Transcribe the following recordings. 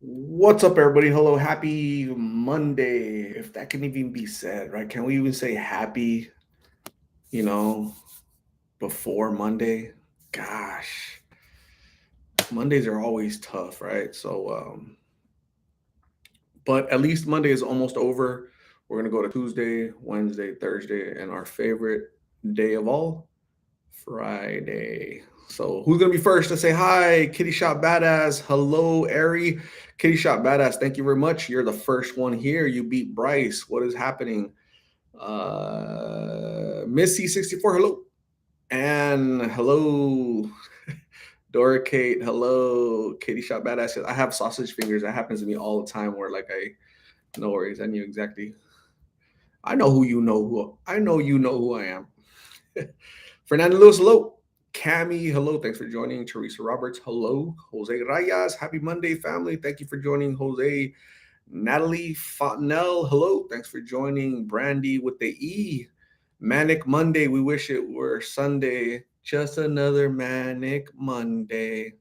What's up, everybody? Hello, happy Monday. If that can even be said, right? Can we even say happy, you know, before Monday? Gosh, Mondays are always tough, right? But at least Monday is almost over. We're going to go to Tuesday, Wednesday, Thursday, and our favorite day of all, Friday. So who's gonna be first to say hi? Kitty Shop Badass. Hello, Ari. Kitty Shop Badass. Thank you very much. You're the first one here. You beat Bryce. What is happening? Missy 64. Hello. And hello, Dora Kate. Hello, Kitty Shop Badass. I have sausage fingers. That happens to me all the time. Where like I, no worries. I knew exactly. I know who you know who. I know you know who I am. Fernando Lewis, hello. Cami, hello. Thanks for joining. Teresa Roberts, hello. Jose Rayas, happy Monday, family. Thank you for joining. Jose. Natalie Fontenelle, hello. Thanks for joining. Brandy with the E. Manic Monday. We wish it were Sunday. Just another manic Monday.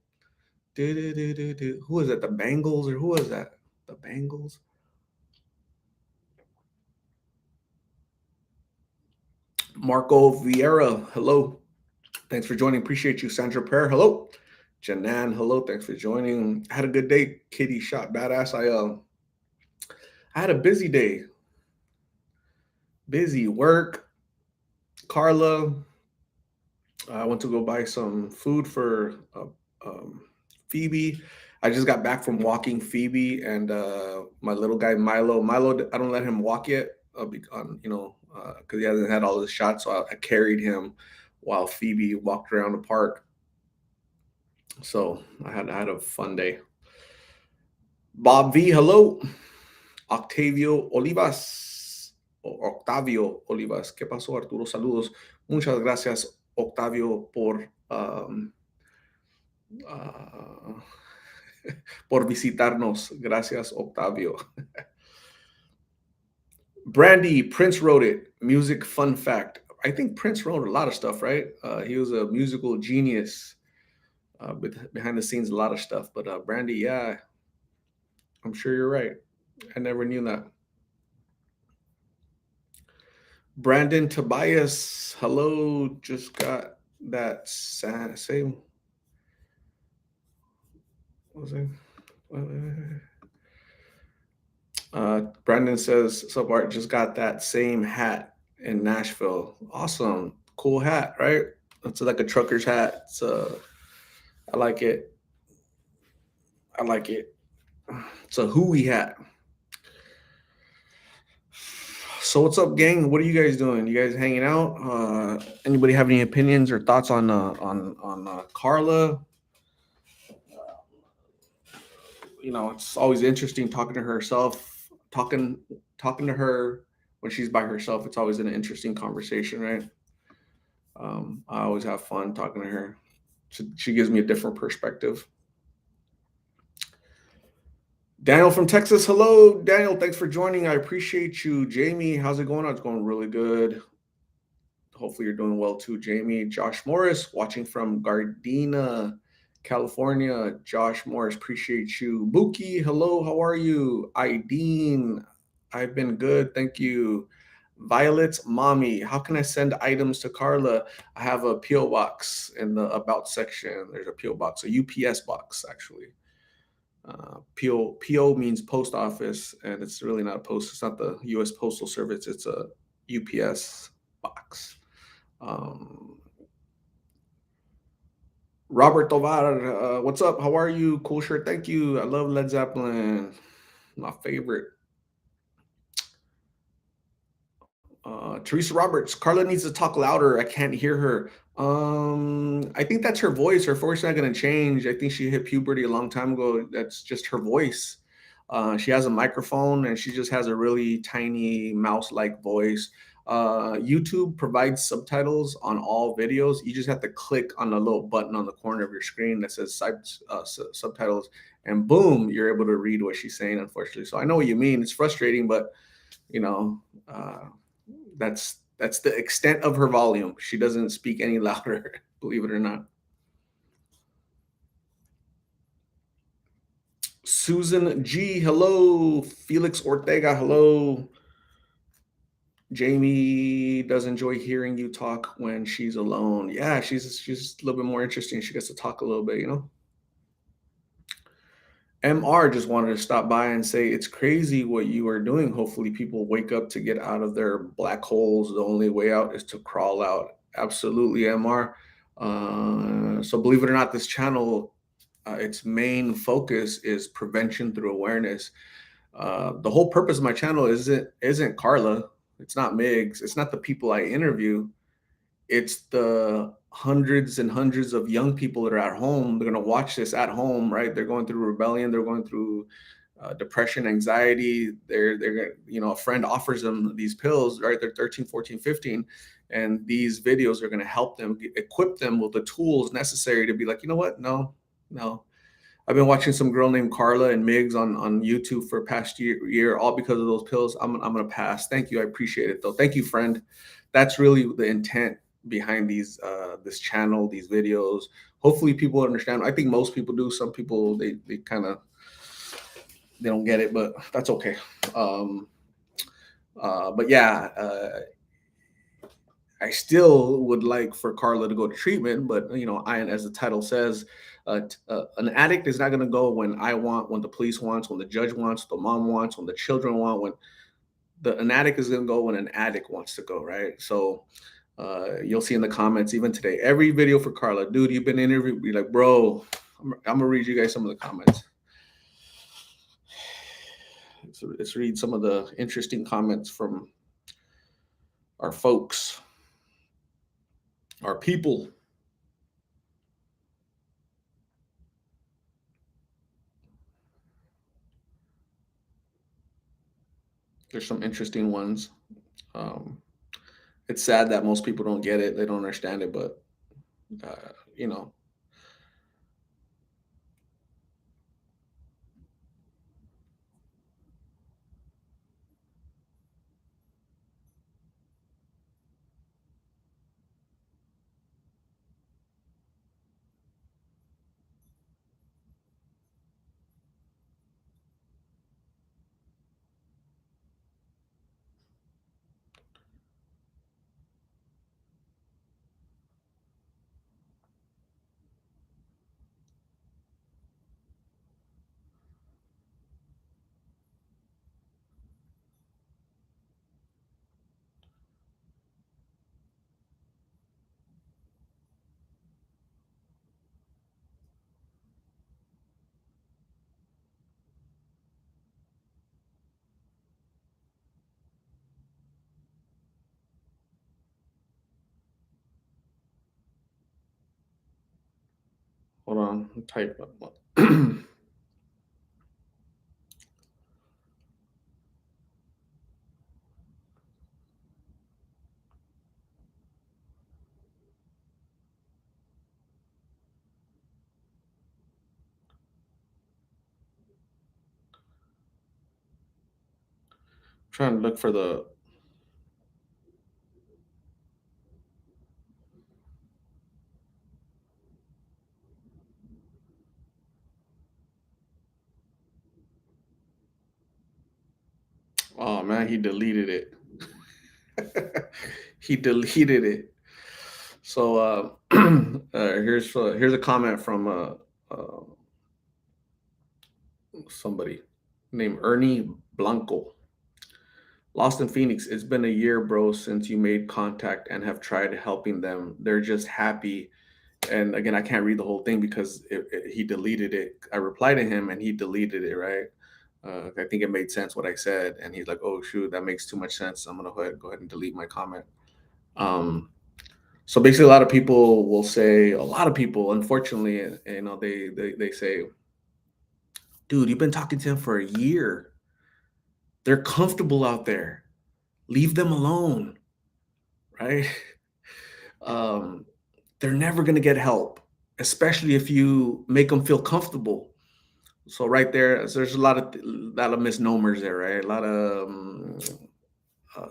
Do. Who is that? The Bangles or who was that? The Bangles? Marco Vieira, hello. Thanks for joining. Appreciate you. Sandra Pear, hello. Janan, hello. Thanks for joining. I had a good day. Kitty Shot Badass. I had a busy day. Busy work. Carla, I went to go buy some food for Phoebe. I just got back from walking Phoebe and my little guy Milo. Milo, I don't let him walk yet, because he hasn't had all his shots. So I carried him while Phoebe walked around the park. So I had a fun day. Bob V, hello. Octavio Olivas, o Octavio Olivas. ¿Qué pasó, Arturo? Saludos. Muchas gracias, Octavio, uh, por visitarnos. Gracias, Octavio. Brandy, Prince wrote it. Music fun fact. I think Prince wrote a lot of stuff, right? He was a musical genius. Behind the scenes, a lot of stuff. But Brandy, yeah, I'm sure you're right. I never knew that. Brandon Tobias, hello. Just got that same. What was it? Brandon says, "Sup Art, just got that same hat in Nashville. Awesome, cool hat, right? It's like a trucker's hat. I like it. I like it. It's a hooey hat. So what's up, gang? What are you guys doing? You guys hanging out? Anybody have any opinions or thoughts on Carla? It's always interesting talking to herself, talking to her when she's by herself. It's always an interesting conversation, right? I always have fun talking to her. She gives me a different perspective. Daniel from Texas, hello, Daniel. Thanks for joining. I appreciate you. Jamie, how's it going? It's going really good. Hopefully, you're doing well too, Jamie. Josh Morris, watching from Gardena, California. Josh Morris, appreciate you. Buki, hello, how are you? Ideen, I've been good, thank you. Violet's mommy, how can I send items to Carla? I have a P.O. box in the about section. There's a P.O. box, a UPS box, actually. PO means post office, and it's really not a post. It's not the U.S. Postal Service. It's a UPS box. Um, Robert Tovar, what's up? How are you? Cool shirt. Thank you. I love Led Zeppelin. My favorite. Teresa Roberts. Carla needs to talk louder. I can't hear her. I think that's her voice. Her voice not going to change. I think she hit puberty a long time ago. That's just her voice. She has a microphone and she just has a really tiny mouse-like voice. YouTube provides subtitles on all videos. You just have to click on the little button on the corner of your screen that says subtitles, and boom, you're able to read what she's saying. Unfortunately, so I know what you mean. It's frustrating, but you know, uh, that's the extent of her volume. She doesn't speak any louder, believe it or not. Susan G, hello. Felix Ortega, hello. Jamie does enjoy hearing you talk when she's alone. Yeah, she's a little bit more interesting. She gets to talk a little bit, you know. MR just wanted to stop by and say it's crazy what you are doing. Hopefully, people wake up to get out of their black holes. The only way out is to crawl out. Absolutely, MR. So, believe it or not, this channel, its main focus is prevention through awareness. The whole purpose of my channel isn't Carla. It's not Migs. It's not the people I interview. It's the hundreds and hundreds of young people that are at home. They're going to watch this at home, right? They're going through rebellion. They're going through depression, anxiety. A friend offers them these pills, right? They're 13, 14, 15. And these videos are going to help them equip them with the tools necessary to be like, you know what? No, no. I've been watching some girl named Carla and Migs on YouTube for past year, all because of those pills. I'm gonna pass. Thank you. I appreciate it though. Thank you, friend. That's really the intent behind this channel, these videos. Hopefully people understand. I think most people do. Some people they kind of they don't get it, but that's okay. Um, but yeah, I still would like for Carla to go to treatment, but as the title says, an addict is not going to go when I want, when the police wants, when the judge wants, the mom wants, when the children want. When an addict is going to go when an addict wants to go, right? So you'll see in the comments even today, every video for Carla, dude, you've been interviewed. Be like, bro, I'm gonna read you guys some of the comments. Let's read some of the interesting comments from our folks, our people. There's some interesting ones. Um, it's sad that most people don't get it; they don't understand it. But uh, you know, hold on, type. Trying to look for the. Oh man, he deleted it. He deleted it. So here's a comment from somebody named Ernie Blanco. Lost in Phoenix. It's been a year, bro, since you made contact and have tried helping them. They're just happy. And again, I can't read the whole thing because he deleted it. I replied to him and he deleted it. Right. I think it made sense what I said, and he's like, "Oh shoot, that makes too much sense. I'm gonna go ahead and delete my comment." Um, so basically, a lot of people will say, a lot of people, unfortunately, they say, "Dude, you've been talking to him for a year. They're comfortable out there. Leave them alone." Right? Um, they're never gonna get help, especially if you make them feel comfortable. So right there, so there's a lot of misnomers there, right? A lot of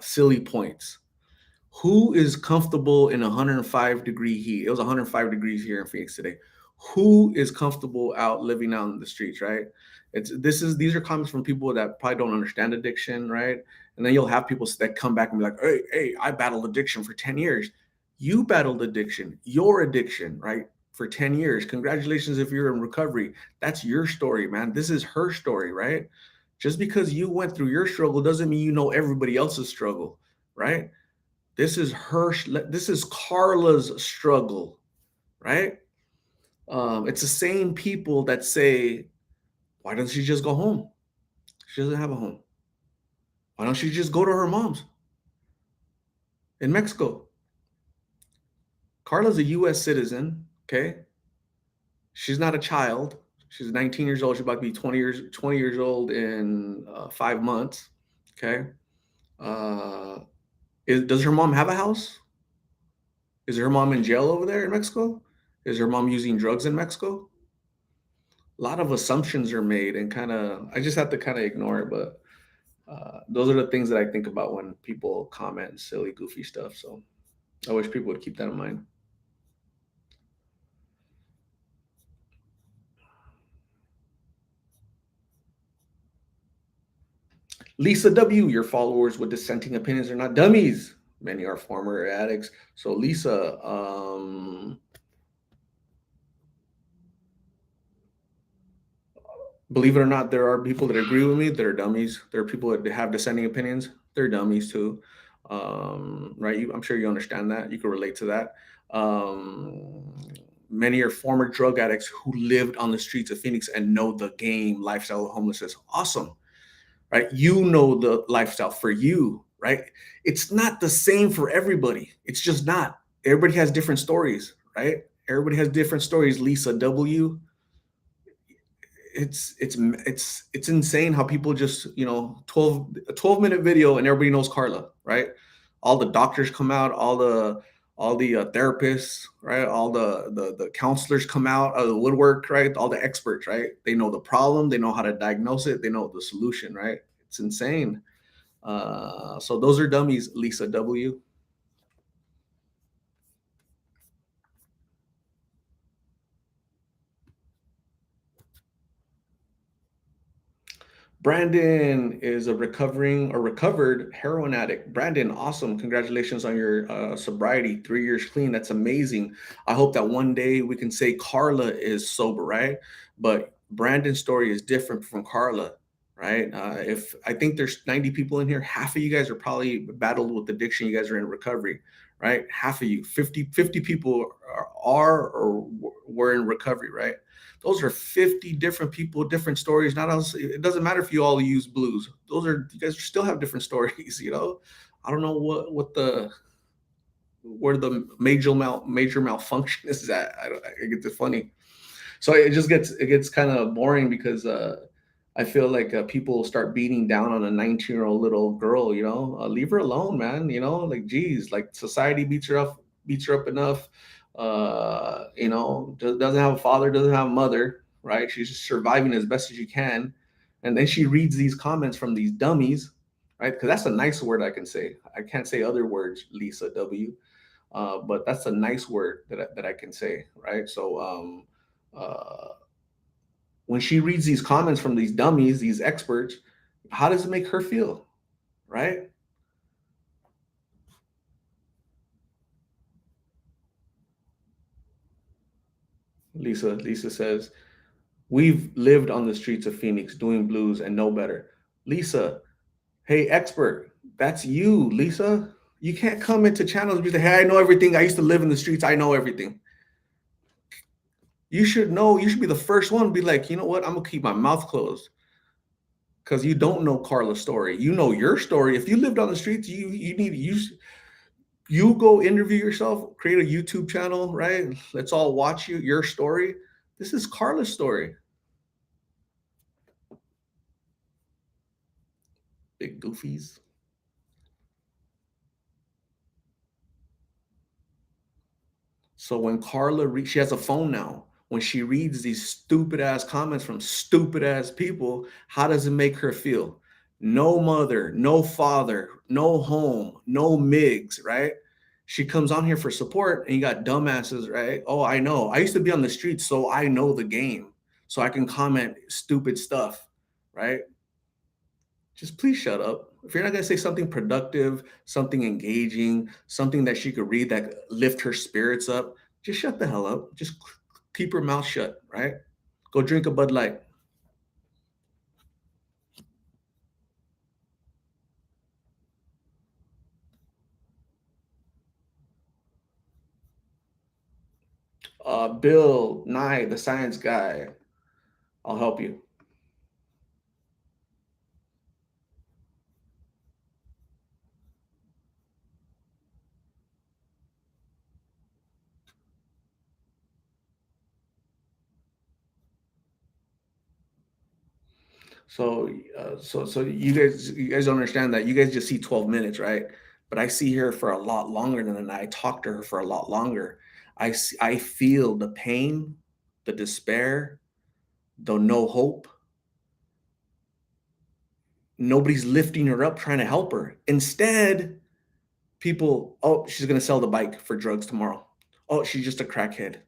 silly points. Who is comfortable in 105-degree heat? It was 105 degrees here in Phoenix today. Who is comfortable out living out in the streets, right? These are comments from people that probably don't understand addiction, right? And then you'll have people that come back and be like, hey, I battled addiction for 10 years. You battled addiction, your addiction, right? For 10 years. Congratulations if you're in recovery. That's your story, man. This is her story, right? Just because you went through your struggle doesn't mean you know everybody else's struggle, right? This is Carla's struggle, right? It's the same people that say, why doesn't she just go home? She doesn't have a home. Why don't she just go to her mom's in Mexico? Carla's a US citizen, okay? She's not a child. She's 19 years old. She's about to be 20 years old in 5 months, okay? Uh, does her mom have a house? Is her mom in jail over there in Mexico? Is her mom using drugs in Mexico? A lot of assumptions are made, and I just have to kind of ignore it. But those are the things that I think about when people comment silly, goofy stuff. So I wish people would keep that in mind. Lisa W., your followers with dissenting opinions are not dummies. Many are former addicts. So Lisa, believe it or not, there are people that agree with me that are dummies. There are people that have dissenting opinions. They're dummies too. Right? I'm sure you understand that. You can relate to that. Many are former drug addicts who lived on the streets of Phoenix and know the game lifestyle of homelessness. Awesome. Right? You know the lifestyle for you, right? It's not the same for everybody. It's just not. Everybody has different stories, right? Everybody has different stories. Lisa W., it's insane how people just 12 minute video and everybody knows Carla, right? All the doctors come out, all the therapists, right? All the counselors come out of the woodwork, right? All the experts, right? They know the problem, they know how to diagnose it, they know the solution, right? It's insane. So those are dummies, Lisa W. Brandon is a recovering or recovered heroin addict. Brandon, awesome. Congratulations on your sobriety, 3 years clean. That's amazing. I hope that one day we can say Carla is sober, right? But Brandon's story is different from Carla, right? If I think there's 90 people in here, half of you guys are probably battled with addiction. You guys are in recovery, right? Half of you, 50 people are or were in recovery, right? Those are 50 different people, different stories. Not else, it doesn't matter if you all use blues. Those are you guys still have different stories, you know. I don't know what the where the major malfunction is at. I get it funny. So it gets kind of boring because I feel like people start beating down on a 19-year-old little girl. Leave her alone, man. Like geez, like society beats her up enough. Doesn't have a father, doesn't have a mother, right? She's just surviving as best as she can, and then she reads these comments from these dummies, right? Because that's a nice word I can say. I can't say other words, Lisa W. But that's a nice word that I can say, right? So uh, when she reads these comments from these dummies, these experts, how does it make her feel, right? Lisa says, we've lived on the streets of Phoenix doing blues and know better. Lisa, hey, expert, that's you, Lisa. You can't come into channels and be like, hey, I know everything. I used to live in the streets. I know everything. You should know. You should be the first one to be like, you know what? I'm going to keep my mouth closed because you don't know Carla's story. You know your story. If you lived on the streets, you go interview yourself, create a YouTube channel, right? Let's all watch your story. This is Carla's story. Big goofies. So when she has a phone now. When she reads these stupid ass comments from stupid ass people, how does it make her feel? No mother, no father, no home, no MIGs, right? She comes on here for support, and you got dumbasses, right? Oh, I know. I used to be on the streets, so I know the game. So I can comment stupid stuff, right? Just please shut up. If you're not going to say something productive, something engaging, something that she could read that lift her spirits up, just shut the hell up. Just keep her mouth shut, right? Go drink a Bud Light. Bill Nye, the science guy, I'll help you. So you guys don't understand that. You guys just see 12 minutes, right? But I see her for a lot longer than that. I talk to her for a lot longer. I feel the pain, the despair, the no hope. Nobody's lifting her up, trying to help her. Instead, people, oh, she's gonna sell the bike for drugs tomorrow. Oh, she's just a crackhead.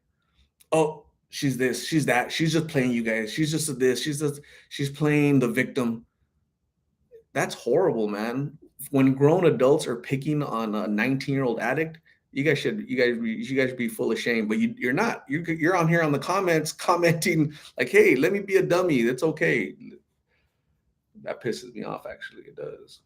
Oh, she's this, she's that. She's just playing you guys. She's just a this. She's playing the victim. That's horrible, man. When grown adults are picking on a 19-year-old addict, you guys be full of shame. But you're not. You're on here on the comments commenting like, "Hey, let me be a dummy. That's okay." That pisses me off. Actually, it does.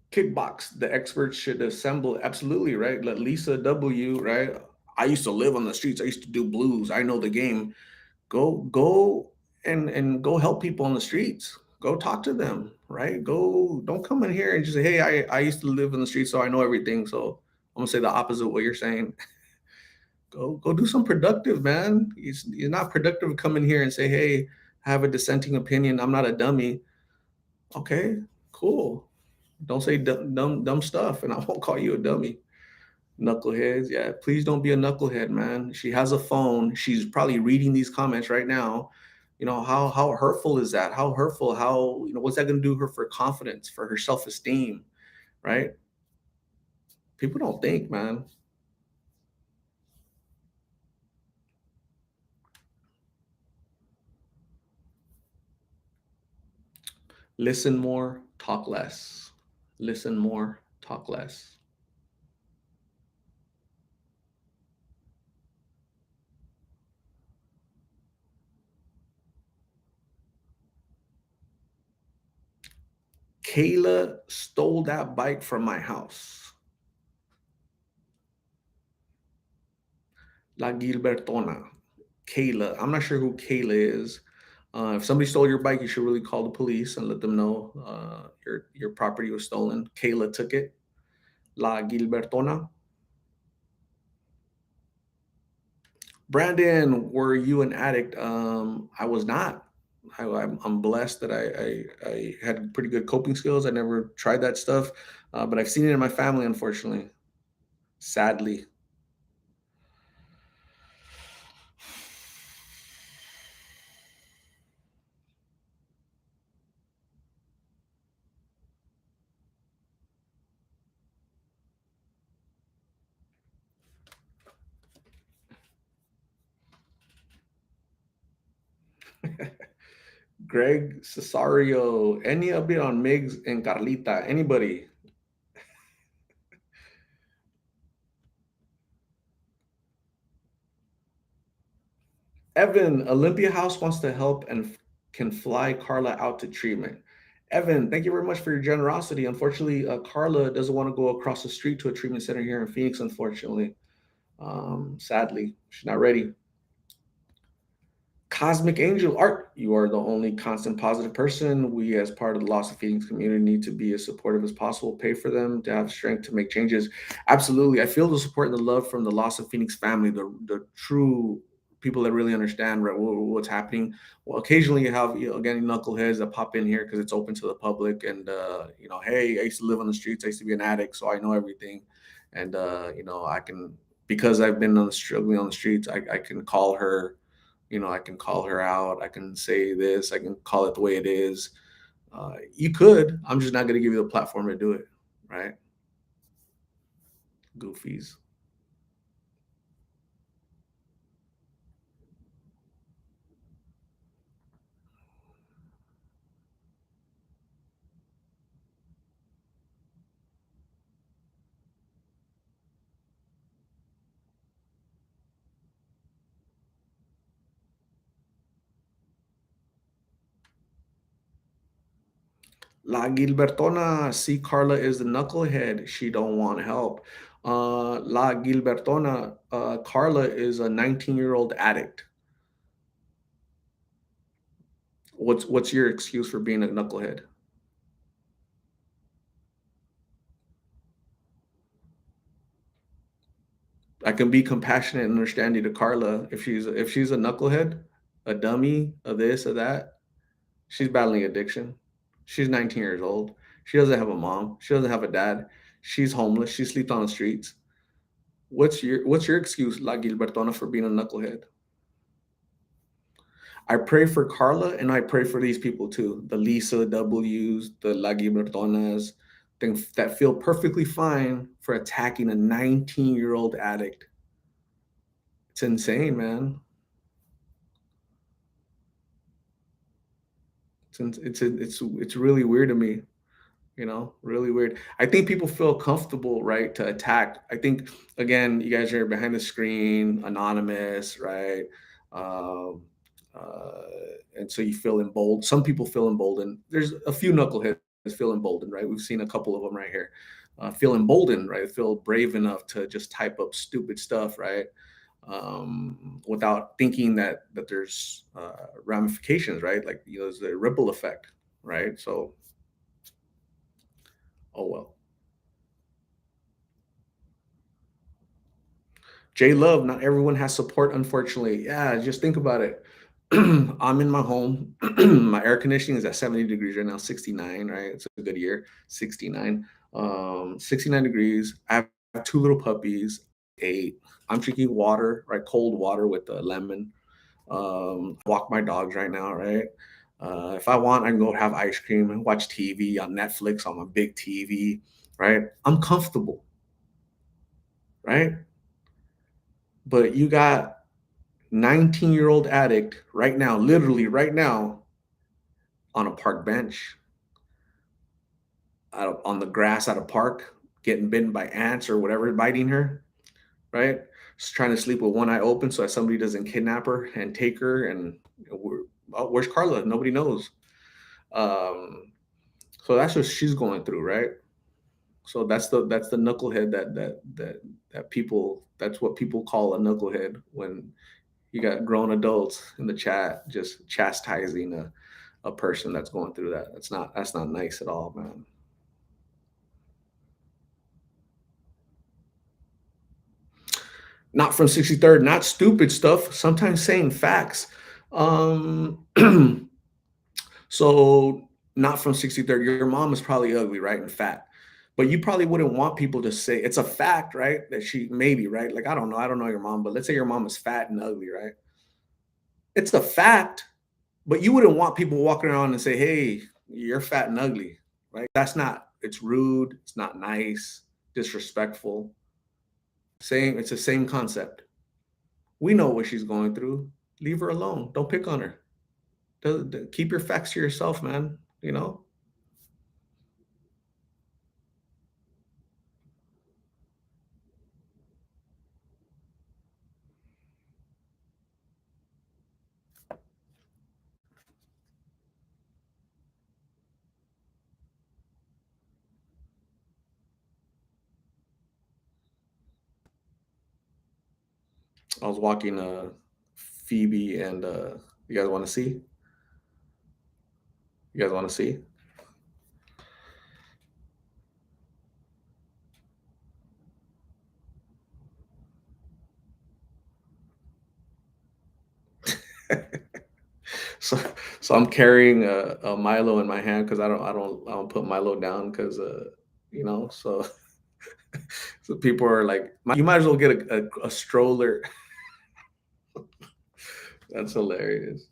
Kickbox. The experts should assemble. Absolutely right. Let Lisa W. Right. I used to live on the streets. I used to do blues. I know the game. Go and go help people on the streets. Go talk to them, right? Go, don't come in here and just say, hey, I used to live in the streets, so I know everything. So I'm gonna say the opposite of what you're saying. Go do some productive, man. It's not productive to come in here and say, hey, I have a dissenting opinion. I'm not a dummy. Okay, cool. Don't say dumb stuff, and I won't call you a dummy. Knuckleheads, yeah. Please don't be a knucklehead, man. She has a phone. She's probably reading these comments right now. How hurtful is that? How hurtful? How what's that going to do her for confidence, for her self esteem, right? People don't think, man. Listen more, talk less. Listen more, talk less. Kayla stole that bike from my house. La Gilbertona. Kayla. I'm not sure who Kayla is. If somebody stole your bike, you should really call the police and let them know your property was stolen. Kayla took it. La Gilbertona. Brandon, were you an addict? I was not. I'm blessed that I had pretty good coping skills. I never tried that stuff, but I've seen it in my family, unfortunately. Sadly. Greg Cesario, any update on Migs and Carlita? Anybody? Evan, Olympia House wants to help and can fly Carla out to treatment. Evan, thank you very much for your generosity. Unfortunately, Carla doesn't want to go across the street to a treatment center here in Phoenix, unfortunately. Sadly, she's not ready. Cosmic Angel Art, you are the only constant positive person. We, as part of the Loss of Phoenix community, need to be as supportive as possible, pay for them to have strength to make changes. Absolutely. I feel the support and the love from the Loss of Phoenix family, the true people that really understand, right, what's happening. Well, occasionally you have, again, knuckleheads that pop in here because it's open to the public, and hey, I used to live on the streets. I used to be an addict, so I know everything, and I can, because I've been struggling on the streets. I can call her, I can call her out. I can say this. I can call it the way it is. You could. I'm just not going to give you the platform to do it, right? Goofies. La Gilbertona, see, Carla is the knucklehead. She don't want help. La Gilbertona, Carla is a 19-year-old addict. What's your excuse for being a knucklehead? I can be compassionate and understanding to Carla if she's a knucklehead, a dummy, a this, a that. She's battling addiction. She's 19 years old. She doesn't have a mom. She doesn't have a dad. She's homeless. She sleeps on the streets. What's your excuse, La Gilbertona, for being a knucklehead? I pray for Carla and I pray for these people too. The Lisa W's, the La Gilbertonas, that feel perfectly fine for attacking a 19-year-old addict. It's insane, man. It's really weird to me. Really weird. I think people feel comfortable, right, to attack. I think, again, you guys are behind the screen, anonymous, right? Um, uh, and so you feel emboldened. Some people feel emboldened. There's a few knuckleheads feel emboldened, right? We've seen a couple of them right here. Feel emboldened, right? Feel brave enough to just type up stupid stuff, right? Without thinking that there's ramifications, right? Like, there's a ripple effect, right? So, oh well. J Love, not everyone has support, unfortunately. Yeah, just think about it. I'm in my home. My air conditioning is at 70 degrees right now, 69, right? It's a good year, 69. 69 degrees. I have two little puppies, eight. I'm drinking water, right? Cold water with lemon. Walk my dogs right now, right? If I want, I can go have ice cream and watch TV on Netflix on my big TV, right? I'm comfortable, right? But you got 19-year-old addict right now, literally right now, on a park bench, on the grass at a park, getting bitten by ants or whatever biting her, right? She's trying to sleep with one eye open so that somebody doesn't kidnap her and take her. And where's Carla? Nobody knows. Um, so that's what she's going through, right? So that's the knucklehead that people, that's what people call a knucklehead, when you got grown adults in the chat just chastising a person that's going through that. That's not nice at all, man. Not from 63rd, not stupid stuff, sometimes saying facts. Um so not from 63rd, your mom is probably ugly, right? And fat. But you probably wouldn't want people to say it's a fact, right? That she, maybe, right? Like, I don't know your mom, but let's say your mom is fat and ugly, right? It's a fact, but you wouldn't want people walking around and say, "Hey, you're fat and ugly," right? That's not. It's rude. It's not nice. Disrespectful. Same. It's the same concept. We know what she's going through. Leave her alone. Don't pick on her. Keep your facts to yourself, man. I was walking Phoebe and you guys want to see? You guys want to see? So so I'm carrying a Milo in my hand because I don't put Milo down because you know so so people are like you might as well get a stroller. That's hilarious.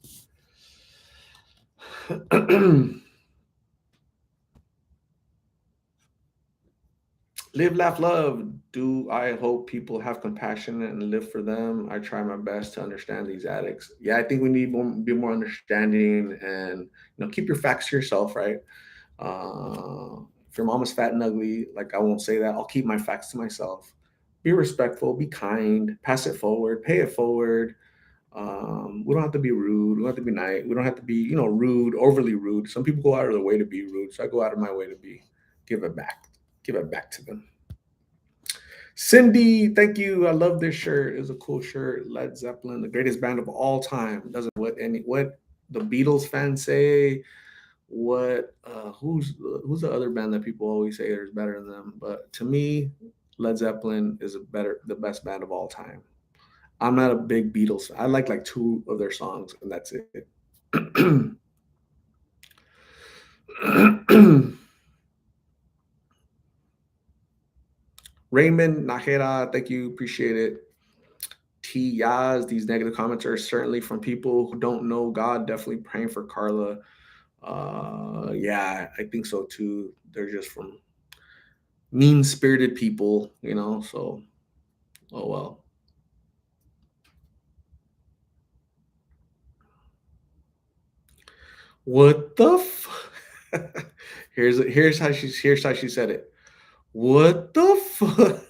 Live, laugh, love. Do I hope people have compassion and live for them? I try my best to understand these addicts. Yeah, I think we need more, be more understanding and keep your facts to yourself, right? If your mom is fat and ugly, like I won't say that. I'll keep my facts to myself. Be respectful, be kind, pass it forward, pay it forward. We don't have to be rude. We don't have to be nice. We don't have to be, rude, overly rude. Some people go out of their way to be rude, so I go out of my way to give it back, give it back to them. Cindy, thank you. I love this shirt. It's a cool shirt. Led Zeppelin, the greatest band of all time. Doesn't what the Beatles fans say. What who's the other band that people always say is better than them? But to me, Led Zeppelin is the best band of all time. I'm not a big Beatles fan. I like two of their songs, and that's it. Raymond Najera, thank you. Appreciate it. T Yaz, these negative comments are certainly from people who don't know God. Definitely praying for Carla. Yeah, I think so too. They're just from mean spirited people, so oh well. What the here's how she said it. What the fuck?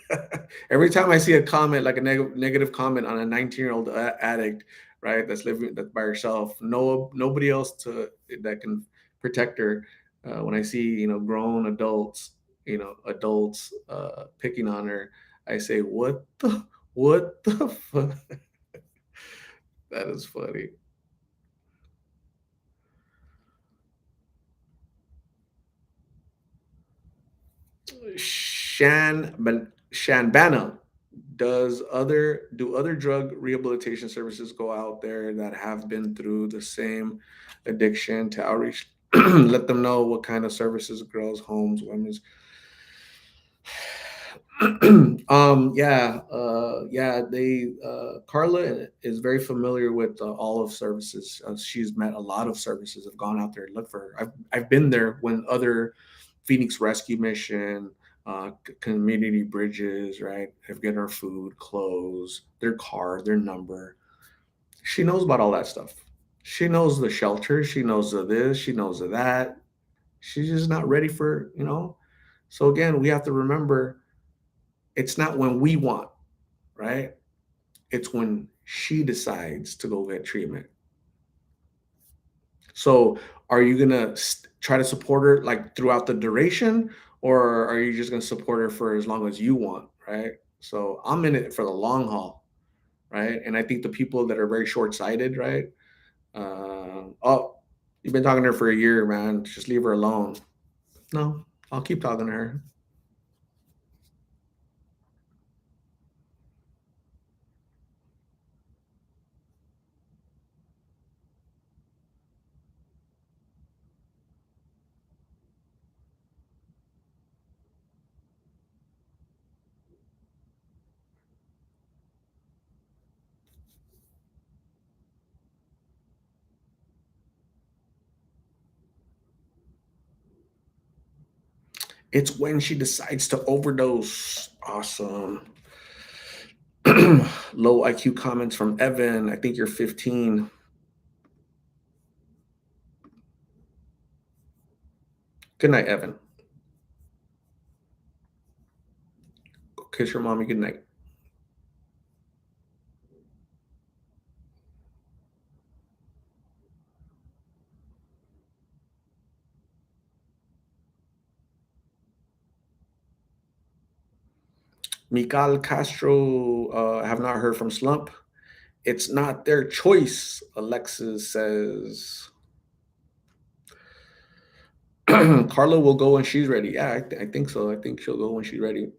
Every time I see a comment, like a negative comment on a 19-year-old addict, right, that's by herself, nobody else that can protect her. When I see, grown adults picking on her, I say, what the fuck? That is funny. Shanbana, do other drug rehabilitation services go out there that have been through the same addiction to outreach? Let them know what kind of services, girls, homes, women's. Yeah, they Carla is very familiar with all of services. She's met a lot of services, have gone out there and looked for her. I've been there when other Phoenix Rescue Mission, community bridges, right, have given her food, clothes, their car, their number. She knows about all that stuff. She knows the shelter. She knows of this. She knows of that. She's just not ready for. So again, we have to remember it's not when we want, right? It's when she decides to go get treatment. So, are you gonna try to support her like throughout the duration, or are you just gonna support her for as long as you want, right? So, I'm in it for the long haul, right? And I think the people that are very short-sighted, right? Oh, you've been talking to her for a year, man. Just leave her alone. No, I'll keep talking to her. It's when she decides to overdose. Awesome. Low IQ comments from Evan. I think you're 15. Good night, Evan. Kiss your mommy. Good night. Mikal Castro. I have not heard from Slump. It's not their choice, Alexis says. Carla will go when she's ready. Yeah, I think so. I think she'll go when she's ready.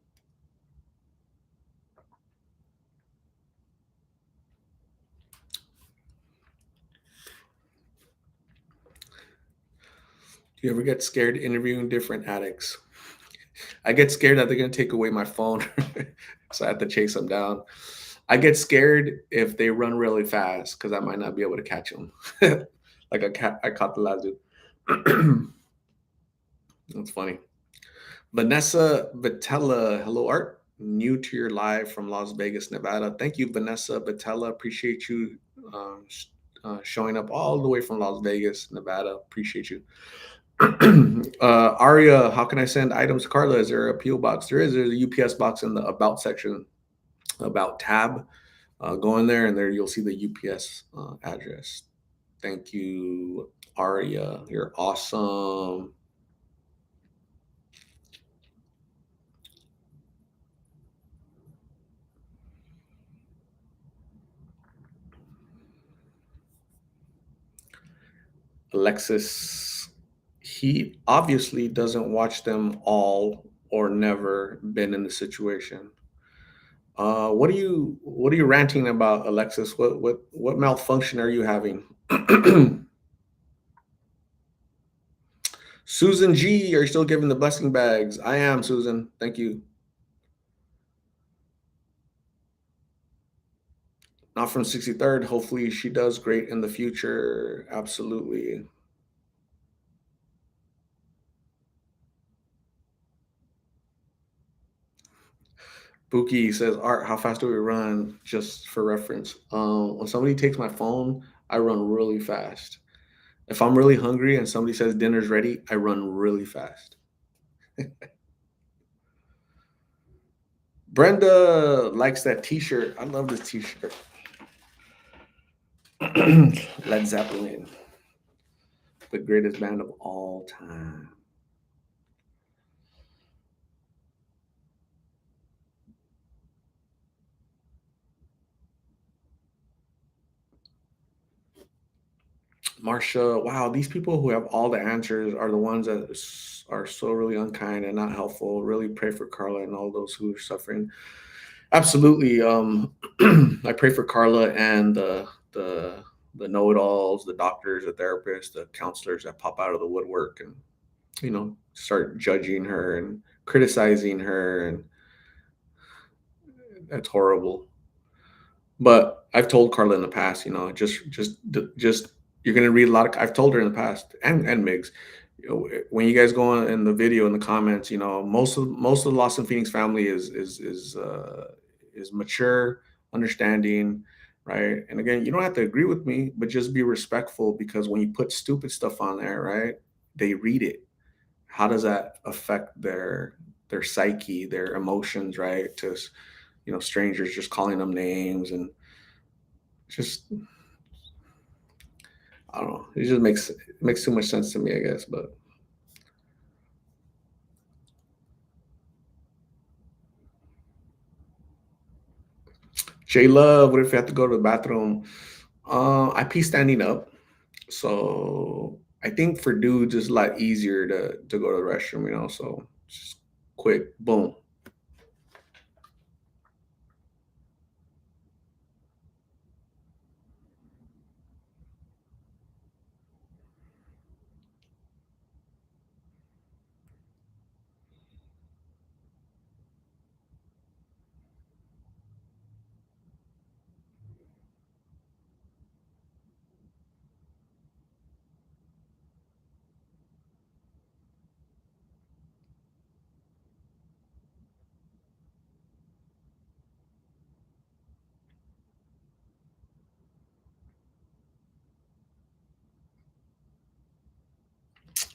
Do you ever get scared interviewing different addicts? I get scared that they're gonna take away my phone, so I have to chase them down. I get scared if they run really fast because I might not be able to catch them. Like a cat, I caught the last dude. That's funny. Vanessa Vitella, hello Art. New to your live from Las Vegas, Nevada. Thank you, Vanessa Vitella. Appreciate you showing up all the way from Las Vegas, Nevada. Appreciate you. Aria, how can I send items to Carla? Is there a PO box? There is. There's a UPS box in the about section, about tab. Go in there, and there you'll see the UPS address. Thank you, Aria. You're awesome. Alexis, he obviously doesn't watch them all or never been in the situation. What are you ranting about, Alexis? What malfunction are you having? Susan G, are you still giving the blessing bags? I am, Susan. Thank you. Not from 63rd. Hopefully she does great in the future. Absolutely. Buki says, Art, how fast do we run? Just for reference. When somebody takes my phone, I run really fast. If I'm really hungry and somebody says dinner's ready, I run really fast. Brenda likes that t-shirt. I love this t-shirt. Led Zeppelin, the greatest band of all time. Marsha, wow, these people who have all the answers are the ones that are so really unkind and not helpful. Really pray for Carla and all those who are suffering. Absolutely. I pray for Carla and the know-it-alls, the doctors, the therapists, the counselors that pop out of the woodwork and start judging her and criticizing her, and that's horrible. But I've told Carla in the past, just you're gonna read a lot of. I've told her in the past, and Migs, when you guys go on in the video in the comments, most of the Lost in Phoenix family is mature, understanding, right? And again, you don't have to agree with me, but just be respectful, because when you put stupid stuff on there, right, they read it. How does that affect their psyche, their emotions, right? To strangers just calling them names, and just I don't know. It just makes too much sense to me, I guess. But J Love, what if you have to go to the bathroom? I pee standing up, so I think for dudes it's a lot easier to go to the restroom. So just quick, boom.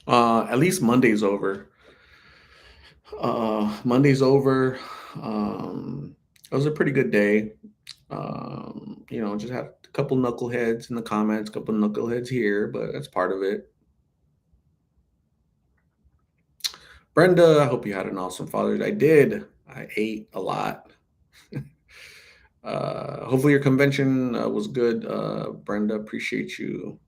At least Monday's over. Monday's over. It was a pretty good day. Just had a couple knuckleheads in the comments, a couple knuckleheads here, but that's part of it. Brenda, I hope you had an awesome Father's Day. I did. I ate a lot. Hopefully your convention was good. Brenda, appreciate you.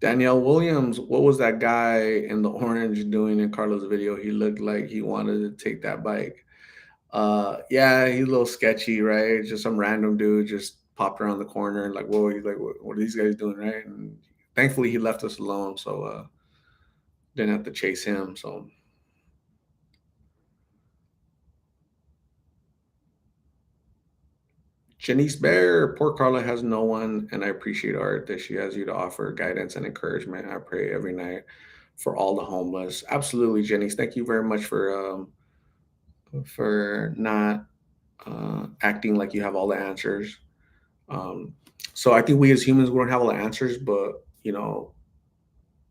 Danielle Williams, what was that guy in the orange doing in Carla's video? He looked like he wanted to take that bike. Yeah, he's a little sketchy, right? Just some random dude just popped around the corner and like, whoa, he's like, what are these guys doing, right? And thankfully he left us alone, so didn't have to chase him. So Janice Bear, poor Carla has no one, and I appreciate art that she has you to offer guidance and encouragement. I pray every night for all the homeless. Absolutely, Janice. Thank you very much for not acting like you have all the answers. Um, so I think we as humans we don't have all the answers, but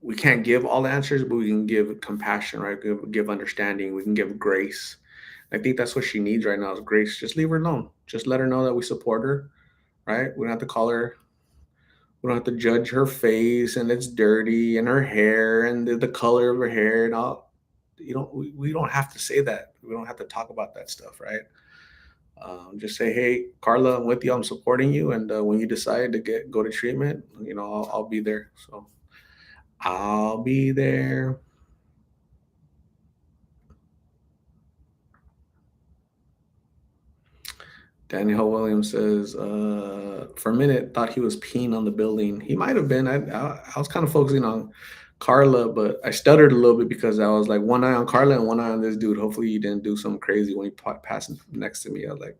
we can't give all the answers, but we can give compassion, right? Give understanding. We can give grace. I think that's what she needs right now is grace. Just leave her alone. Just let her know that we support her, right? We don't have to call her. We don't have to judge her face and it's dirty and her hair and the color of her hair and all. We don't have to say that. We don't have to talk about that stuff, right? Just say, hey, Carla, I'm with you. I'm supporting you. And when you decide to go to treatment, I'll be there. So I'll be there. Daniel Williams says, for a minute, thought he was peeing on the building. He might have been. I was kind of focusing on Carla, but I stuttered a little bit because I was like one eye on Carla and one eye on this dude. Hopefully, he didn't do something crazy when he passed next to me. I was like,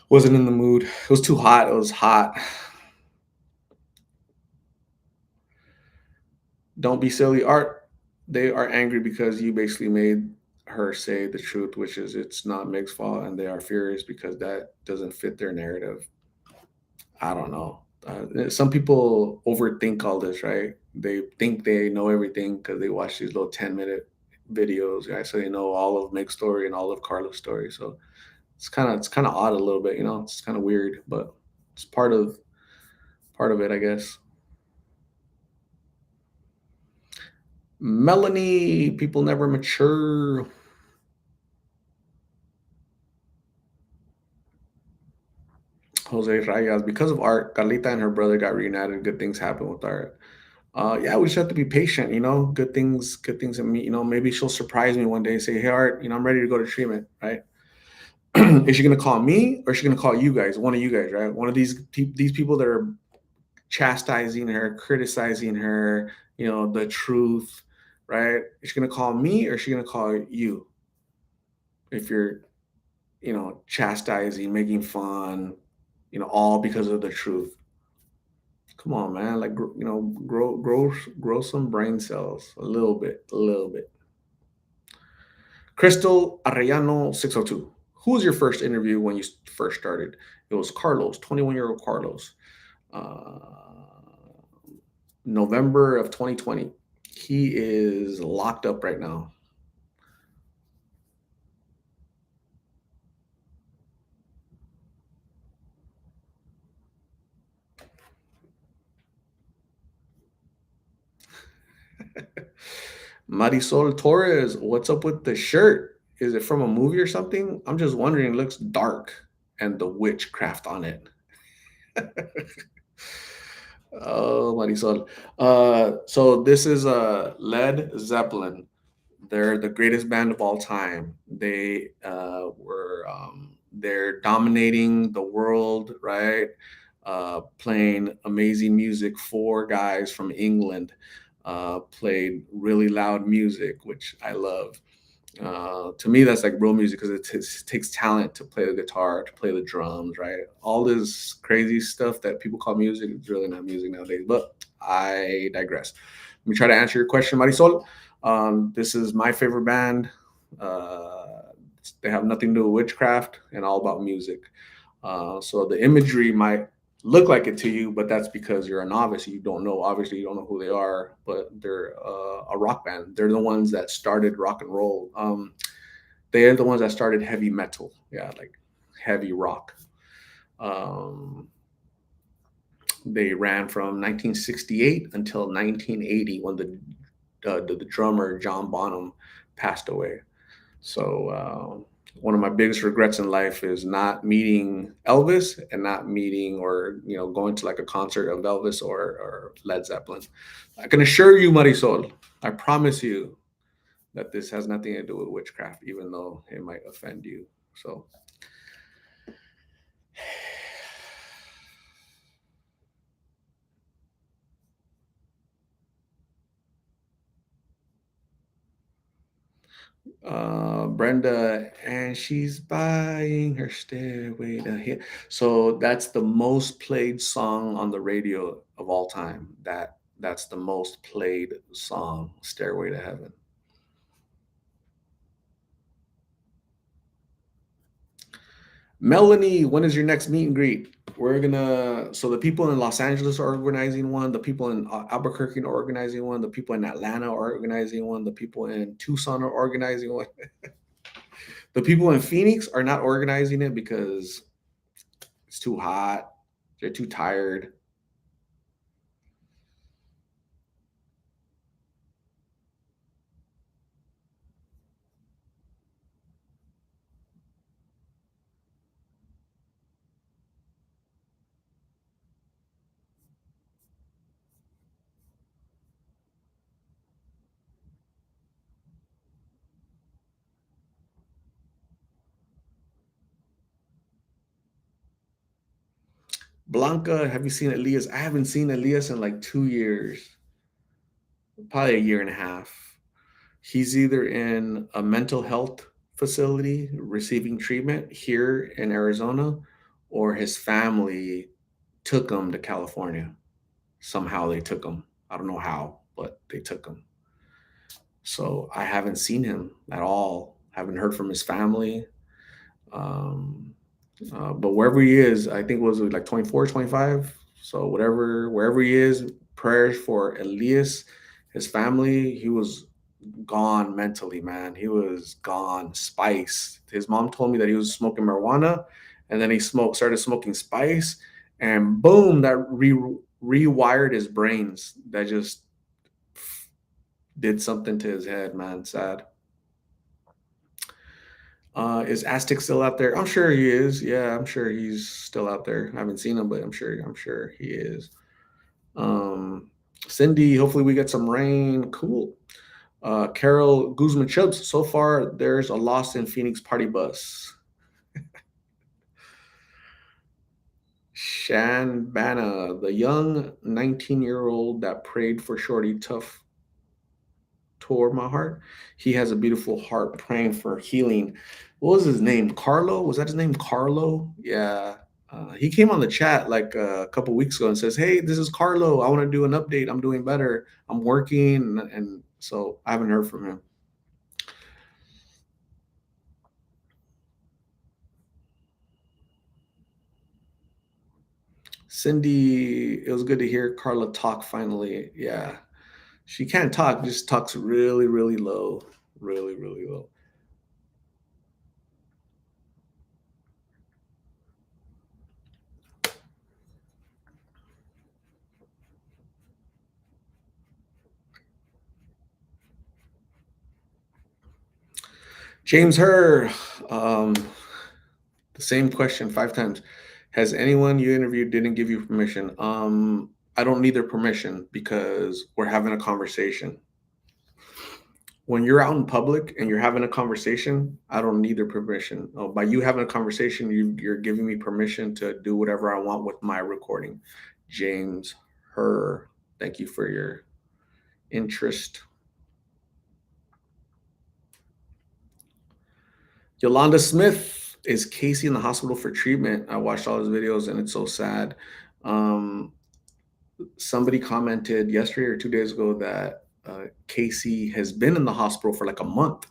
wasn't in the mood. It was too hot. It was hot. Don't be silly, Art. They are angry because you basically made her say the truth, which is it's not Meg's fault, and they are furious because that doesn't fit their narrative. I don't know. Some people overthink all this, right? They think they know everything because they watch these little 10-minute videos, right? So they know all of Meg's story and all of Carla's story. So it's kind of odd a little bit, It's kind of weird, but it's part of it, I guess. Melanie, people never mature. Jose Rayas, because of art, Carlita and her brother got reunited. Good things happen with art. Yeah, we just have to be patient, good things and me, maybe she'll surprise me one day and say, hey, Art, I'm ready to go to treatment, right? Is she gonna call me or is she gonna call you guys, one of you guys, right? One of these people that are chastising her, criticizing her, the truth, right? Is she gonna call me or is she gonna call you if you're, chastising, making fun, all because of the truth? Come on, man. Like, grow some brain cells a little bit, a little bit. Crystal Arellano 602. Who was your first interview when you first started? It was Carlos, 21-year-old Carlos. Uh, November of 2020. He is locked up right now. Marisol Torres, what's up with the shirt? Is it from a movie or something? I'm just wondering. It looks dark and the witchcraft on it. Oh, Marisol. So this is Led Zeppelin. They're the greatest band of all time. They're dominating the world, right? Playing amazing music. Four guys from England played really loud music, which I love. To me, that's like real music because takes talent to play the guitar, to play the drums, right? All this crazy stuff that people call music is really not music nowadays. But I digress. Let me try to answer your question, Marisol. This is my favorite band. Uh, they have nothing to do with witchcraft and all about music. So the imagery might look like it to you, but that's because you're a novice. You don't know. Obviously, you don't know who they are, but they're a rock band. They're the ones that started rock and roll. They're the ones that started heavy metal. Yeah, like heavy rock. Um, they ran from 1968 until 1980 when the drummer John Bonham passed away. So One of my biggest regrets in life is not meeting Elvis and not meeting or going to like a concert of Elvis or Led Zeppelin. I can assure you, Marisol, I promise you that this has nothing to do with witchcraft, even though it might offend you. So, Brenda, and she's buying her stairway to heaven. So that's the most played song on the radio of all time. That's the most played song, Stairway to Heaven. Melanie, when is your next meet and greet? We're gonna. So the people in Los Angeles are organizing one. The people in Albuquerque are organizing one. The people in Atlanta are organizing one. The people in Tucson are organizing one. The people in Phoenix are not organizing it because it's too hot. They're too tired. Blanca, have you seen Elias? I haven't seen Elias in like 2 years, probably a year and a half. He's either in a mental health facility receiving treatment here in Arizona, or his family took him to California. Somehow they took him. I don't know how, but they took him. So I haven't seen him at all. Haven't heard from his family. Um, but wherever he is, I think it was like 24, 25. So wherever he is, prayers for Elias, his family. He was gone mentally, man. He was gone. Spice. His mom told me that he was smoking marijuana, and then he started smoking spice, and boom, that rewired his brains. That just did something to his head, man. Sad. Is Aztec still out there? I'm sure he is. Yeah, I'm sure he's still out there. I haven't seen him, but I'm sure he is. Um, Cindy, hopefully we get some rain. Cool. Carol Guzman Chubbs, so far there's a Lost in Phoenix party bus. Shan Bana, the young 19-year-old that prayed for Shorty Tough tore my heart. He has a beautiful heart praying for healing. What was his name? Carlo? Was that his name? Carlo? Yeah. He came on the chat like a couple weeks ago and says, "Hey, this is Carlo. I want to do an update. I'm doing better. I'm working." And so I haven't heard from him. Cindy, it was good to hear Carla talk finally. Yeah. She can't talk, just talks really, really low. Really, really low. James Herr, um, the same question 5 times. Has anyone you interviewed didn't give you permission? I don't need their permission because we're having a conversation. When you're out in public and you're having a conversation, I don't need their permission. Oh, by you having a conversation, you're giving me permission to do whatever I want with my recording. James Herr, thank you for your interest. Yolanda Smith, is Casey in the hospital for treatment? I watched all his videos and it's so sad. Um, Somebody commented yesterday or 2 days ago that Casey has been in the hospital for like a month.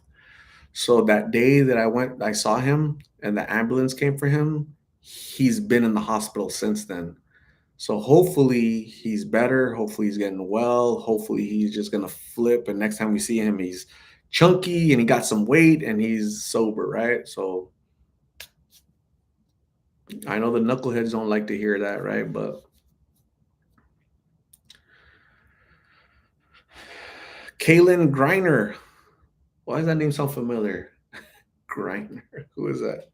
So that day that I saw him and the ambulance came for him. He's been in the hospital since then. So hopefully he's better. Hopefully he's getting well. Hopefully he's just gonna flip. And next time we see him, he's chunky and he got some weight and he's sober, right? So I know the knuckleheads don't like to hear that, right? But Kaylin Griner, why does that name sound familiar? Griner. Who is that?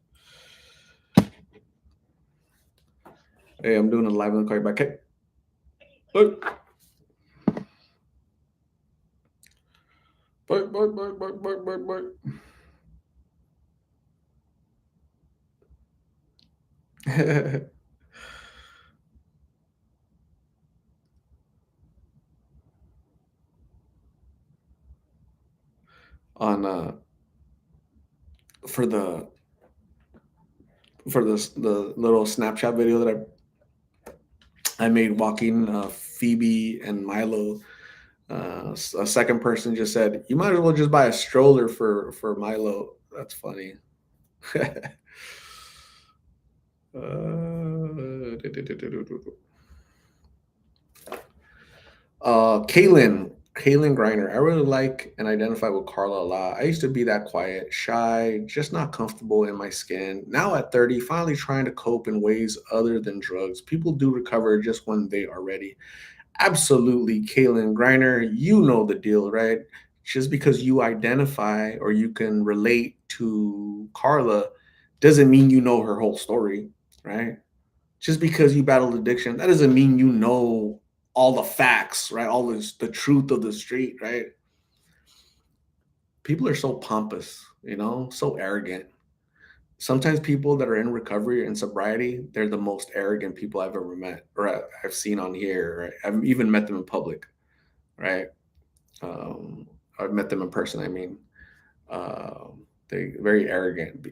Hey, I'm doing a live on the call back. Hey, look. Bark, bark, bark, bark, bark, bark, bark. On for the the little Snapchat video that I made walking Phoebe and Milo. A second person just said, "You might as well just buy a stroller for Milo." That's funny. Kaylin Griner. I really like and identify with Carla a lot. I used to be that quiet, shy, just not comfortable in my skin. Now at 30, finally trying to cope in ways other than drugs. People do recover just when they are ready. Absolutely, Kaylin Griner, you know the deal, right? Just because you identify or you can relate to Carla doesn't mean you know her whole story, right? Just because you battled addiction, that doesn't mean you know all the facts, right? All this, the truth of the street, right? People are so pompous, so arrogant. Sometimes people that are in recovery and sobriety, they're the most arrogant people I've ever met or I've seen on here. Right? I've even met them in public, right? Um, I've met them in person. I mean, they very arrogant.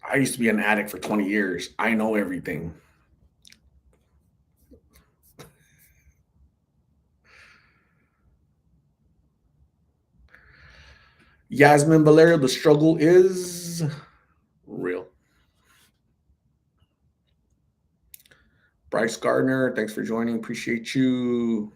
I used to be an addict for 20 years. I know everything. Yasmin Valerio, the struggle is real. Bryce Gardner, thanks for joining. Appreciate you.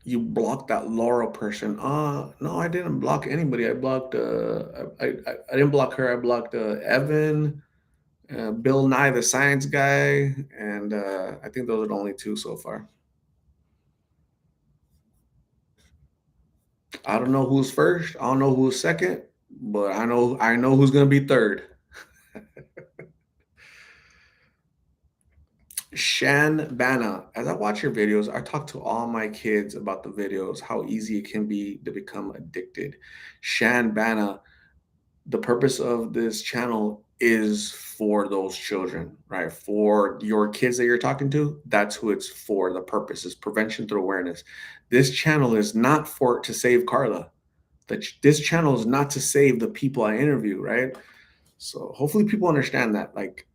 You blocked that Laura person. No, I didn't block anybody. I blocked I didn't block her. I blocked Evan, Bill Nye the science guy, and I think those are the only two so far. I don't know who's first. I don't know who's second, but I know who's gonna be third. Shan Bana. As I watch your videos, I talk to all my kids about the videos, how easy it can be to become addicted. Shan Bana, the purpose of this channel is for those children, right? For your kids that you're talking to, that's who it's for. The purpose is prevention through awareness. This channel is not for to save Carla. This channel is not to save the people I interview, right? So hopefully people understand that. Like,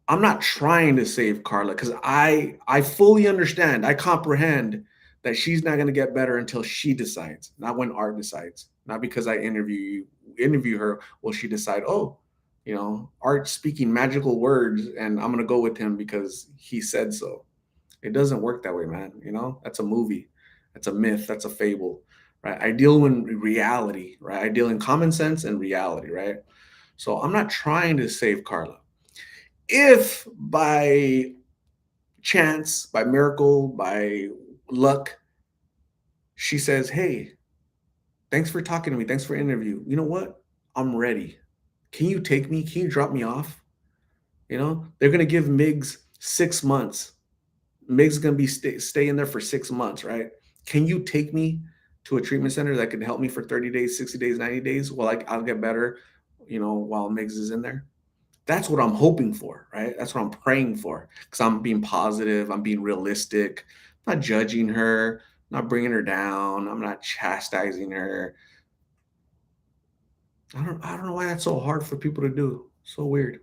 I'm not trying to save Carla because I fully understand, I comprehend that she's not going to get better until she decides, not when Art decides, not because I interview her. Will she decide? Oh, Art speaking magical words, and I'm going to go with him because he said so. It doesn't work that way, man. That's a movie, that's a myth, that's a fable, right? I deal in reality, right? I deal in common sense and reality, right? So I'm not trying to save Carla. If by chance, by miracle, by luck, she says, "Hey, thanks for talking to me. Thanks for interview. You know what? I'm ready. Can you take me? Can you drop me off?" They're gonna give Migs 6 months. Migs is gonna be stay in there for 6 months, right? Can you take me to a treatment center that can help me for 30 days, 60 days, 90 days? Well, I'll get better, while Migs is in there. That's what I'm hoping for, right? That's what I'm praying for because I'm being positive. I'm being realistic. I'm not judging her, not bringing her down. I'm not chastising her. I don't know why that's so hard for people to do. So weird.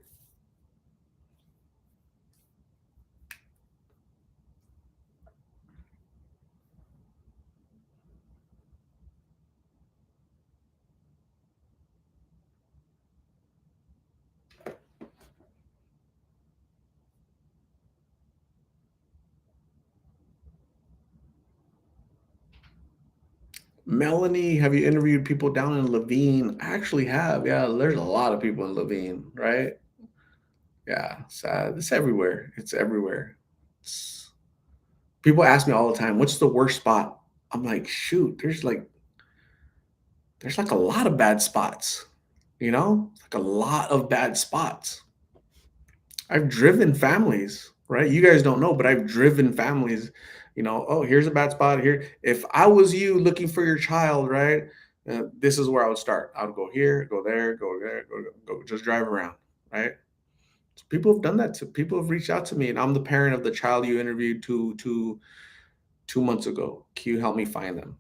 Melanie, have you interviewed people down in Levine? I actually have. Yeah, there's a lot of people in Levine, right? Yeah, sad. It's everywhere. It's everywhere. It's People ask me all the time, "What's the worst spot?" I'm like, "Shoot, there's like a lot of bad spots, you know? Like a lot of bad spots." I've driven families, right? You guys don't know, but I've driven families, "Oh, here's a bad spot here." If I was you looking for your child, right? This is where I would start. I would go here, go there, go there, go, just drive around, right? So people have done that to people have reached out to me, and I'm the parent of the child you interviewed 2 months ago. Can you help me find them?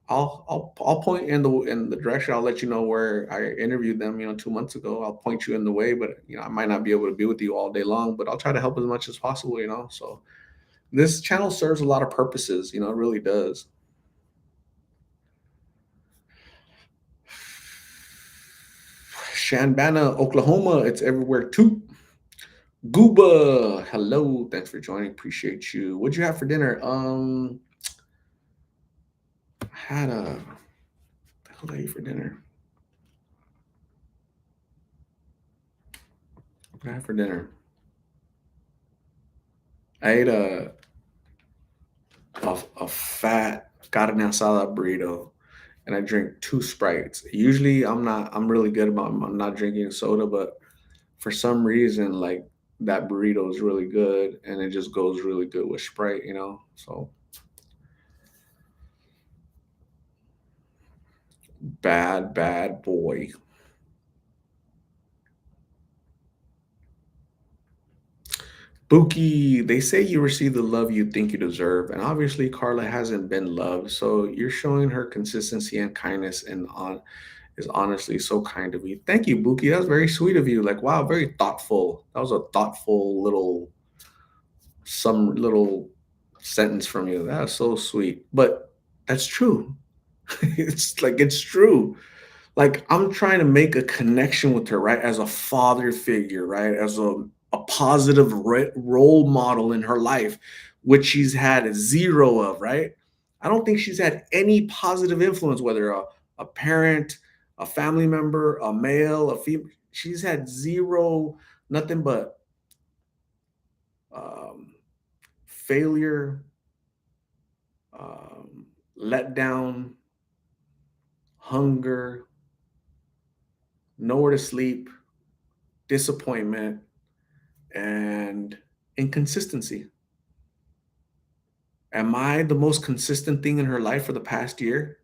I'll point in the direction. I'll let you know where I interviewed them, 2 months ago. I'll point you in the way, but I might not be able to be with you all day long, but I'll try to help as much as possible. So this channel serves a lot of purposes, it really does. Shanbana, Oklahoma, it's everywhere too. Gooba, hello, thanks for joining. Appreciate you. What'd you have for dinner? I had a what the hell did I eat for dinner? What did I have for dinner? I ate a fat carne asada burrito, and I drink two Sprites. Usually, I'm really good about I'm not drinking soda, but for some reason, like that burrito is really good, and it just goes really good with Sprite. So bad, bad boy. Buki, they say you receive the love you think you deserve, and obviously Carla hasn't been loved, so you're showing her consistency and kindness, and on is honestly so kind of me. Thank you, Buki. That was very sweet of you. Like, wow, very thoughtful. That was a thoughtful some little sentence from you. That was so sweet. But that's true. It's true. Like I'm trying to make a connection with her, right? As a father figure, right? As a positive role model in her life, which she's had zero of, right? I don't think she's had any positive influence, whether a parent, a family member, a male, a female. She's had zero, nothing but um, failure, letdown, hunger, nowhere to sleep, disappointment, and inconsistency. Am I the most consistent thing in her life for the past year?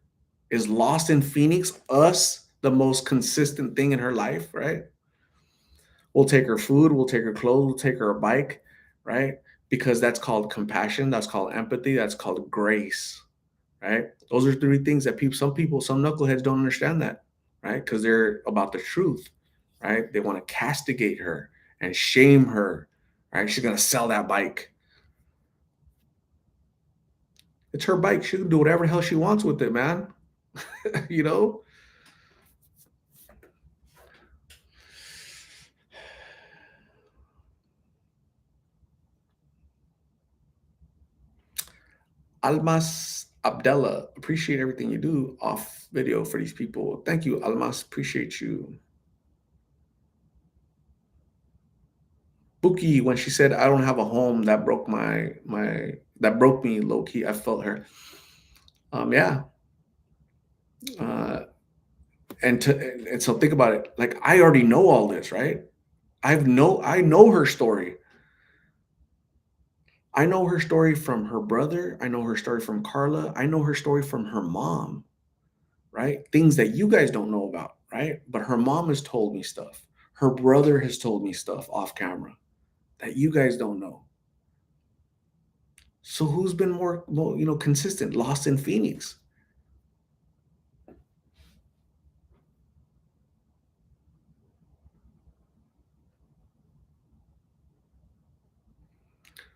Is Lost in Phoenix us the most consistent thing in her life, right? We'll take her food, we'll take her clothes, we'll take her a bike, right? Because that's called compassion, that's called empathy, that's called grace, right? Those are three things that some knuckleheads don't understand that, right? Because they're about the truth, right? They want to castigate her and shame her, right? She's gonna sell that bike. It's her bike. She can do whatever the hell she wants with it, man. you know? Almas Abdella, appreciate everything you do off video for these people. Thank you, Almas. Appreciate you. Buki, when she said I don't have a home, that broke that broke me low key. I felt her. Yeah. Uh and so think about it. Like I already know all this, right? I know her story. I know her story from her brother. I know her story from Carla. I know her story from her mom, right? Things that you guys don't know about, right? But her mom has told me stuff. Her brother has told me stuff off camera that you guys don't know. So who's been more consistent? Lost in Phoenix.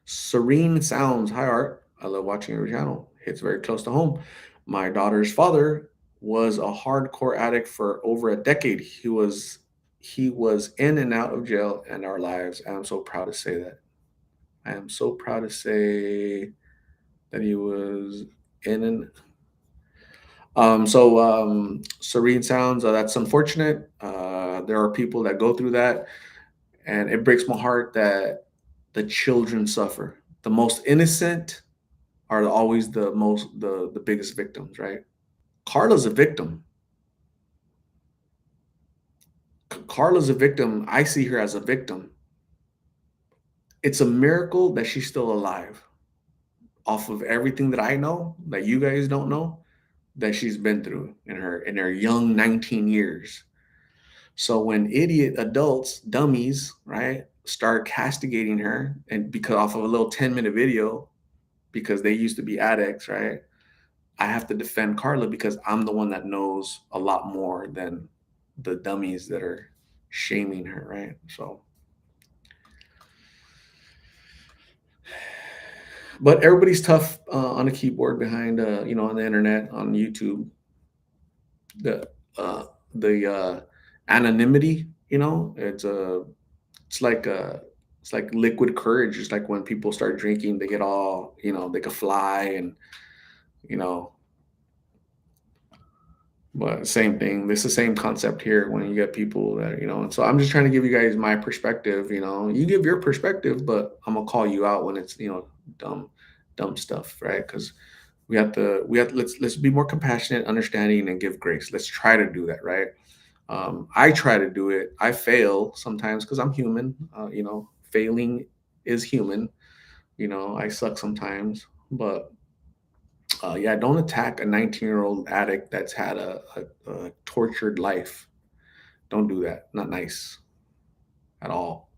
Serene Sounds. Hi, Art. I love watching your channel. Hits very close to home. My daughter's father was a hardcore addict for over a decade. He was in and out of jail in our lives. I'm so proud to say that. I am so proud to say that he was in and Serene Sounds. That's unfortunate. There are people that go through that, and it breaks my heart that the children suffer. The most innocent, are always the biggest victims, right? Carla's a victim. Carla's a victim. I see her as a victim. It's a miracle that she's still alive off of everything that I know that you guys don't know that she's been through in her young 19 years. So when idiot adults, dummies, right, start castigating her and because off of a little 10-minute video because they used to be addicts, right? I have to defend Carla because I'm the one that knows a lot more than the dummies that are shaming her, right? So, but everybody's tough on a keyboard behind, on the internet, on YouTube. The uh, the anonymity, it's like it's like liquid courage. It's like when people start drinking, they get all, they could fly and you know But same thing. It's the same concept here when you get people that, and so I'm just trying to give you guys my perspective, you give your perspective, but I'm gonna call you out when it's, dumb, dumb stuff, right? Because let's be more compassionate, understanding, and give grace. Let's try to do that, right? I try to do it. I fail sometimes because I'm human. Failing is human. I suck sometimes, but yeah, don't attack a 19-year-old addict that's had a tortured life. Don't do that. Not nice at all.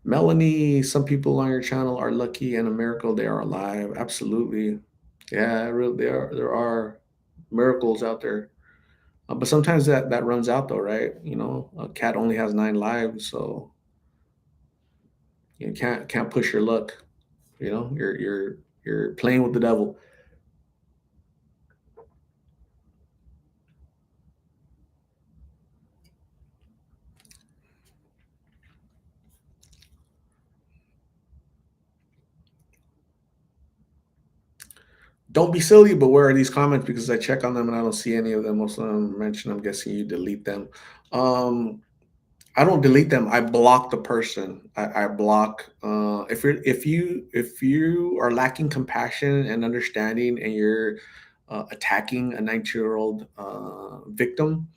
Melanie, some people on your channel are lucky and a miracle they are alive. Absolutely. Yeah, really, there are miracles out there. But sometimes that runs out though, right? A cat only has 9 lives, so you can't push your luck. You're playing with the devil. Don't be silly, but where are these comments? Because I check on them and I don't see any of them. Most of them mention. I'm guessing you delete them. Um, I don't delete them. I block the person. I block. If you are lacking compassion and understanding, and you're attacking a 19-year-old victim,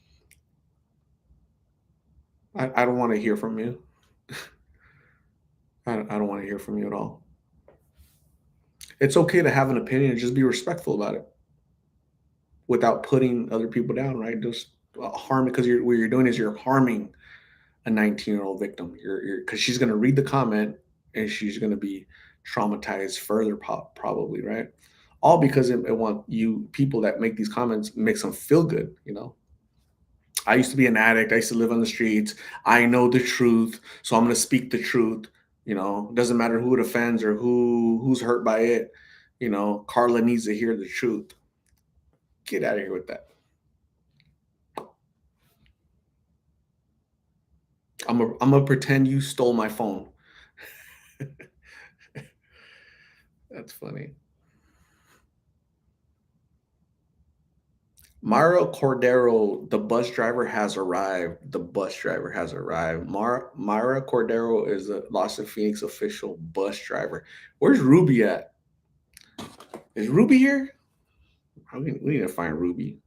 I don't want to hear from you. I don't want to hear from you at all. It's okay to have an opinion and just be respectful about it without putting other people down, right? Just harm because what you're doing is you're harming a 19-year-old victim. You're because she's going to read the comment and she's going to be traumatized further, probably, right? All because it want you people that make these comments makes them feel good. I used to be an addict. I used to live on the streets. I know the truth, so I'm going to speak the truth. Doesn't matter who it offends or who's hurt by it. Carla needs to hear the truth. Get out of here with that. I'm gonna pretend you stole my phone. That's funny. Mara Cordero, the bus driver has arrived. The bus driver has arrived. Mara Cordero is a Los Phoenix official bus driver. Where's Ruby at? Is Ruby here? We need to find Ruby.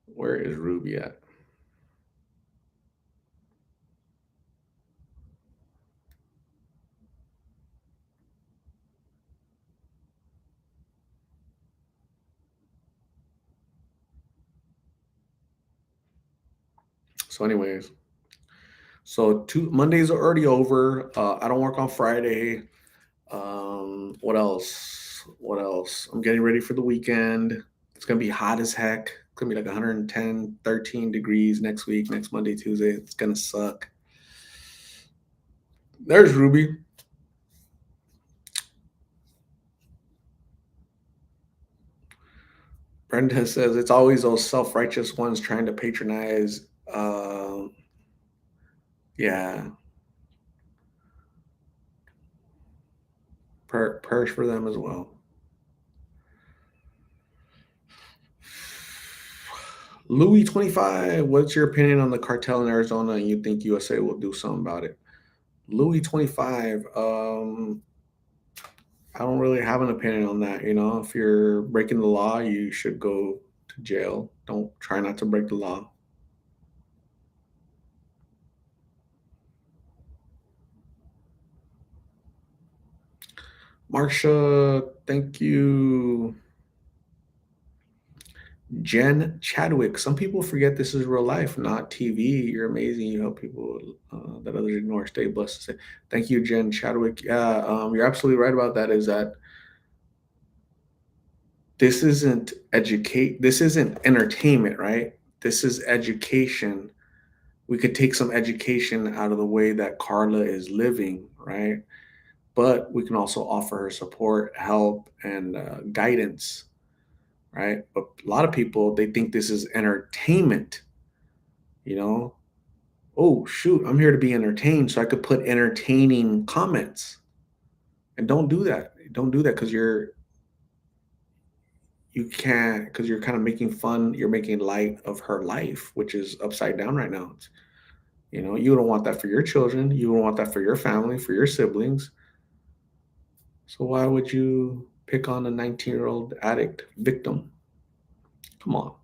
Where is Ruby at? So, anyways, so two Mondays are already over. I don't work on Friday. What else? What else? I'm getting ready for the weekend. It's gonna be hot as heck. It's gonna be like 110, 13 degrees next week, next Monday, Tuesday. It's gonna suck. There's Ruby. Brenda says it's always those self-righteous ones trying to patronize. Yeah, perish for them as well. Louis 25. What's your opinion on the cartel in Arizona and you think USA will do something about it? Louis 25. I don't really have an opinion on that. If you're breaking the law, you should go to jail. Don't try not to break the law. Marsha, thank you. Jen Chadwick. Some people forget this is real life, not TV. You're amazing. You help people that others ignore. Stay blessed. Thank you, Jen Chadwick. Yeah, you're absolutely right about that. Is that this isn't educate. This isn't entertainment, right? This is education. We could take some education out of the way that Carla is living, right? But we can also offer her support, help, and guidance, right? But a lot of people, they think this is entertainment, you know? Oh, shoot, I'm here to be entertained, so I could put entertaining comments. And don't do that. Don't do that because you can't, because you're kind of making fun, you're making light of her life, which is upside down right now. You don't want that for your children. You don't want that for your family, for your siblings. So why would you pick on a 19-year-old addict victim? Come on.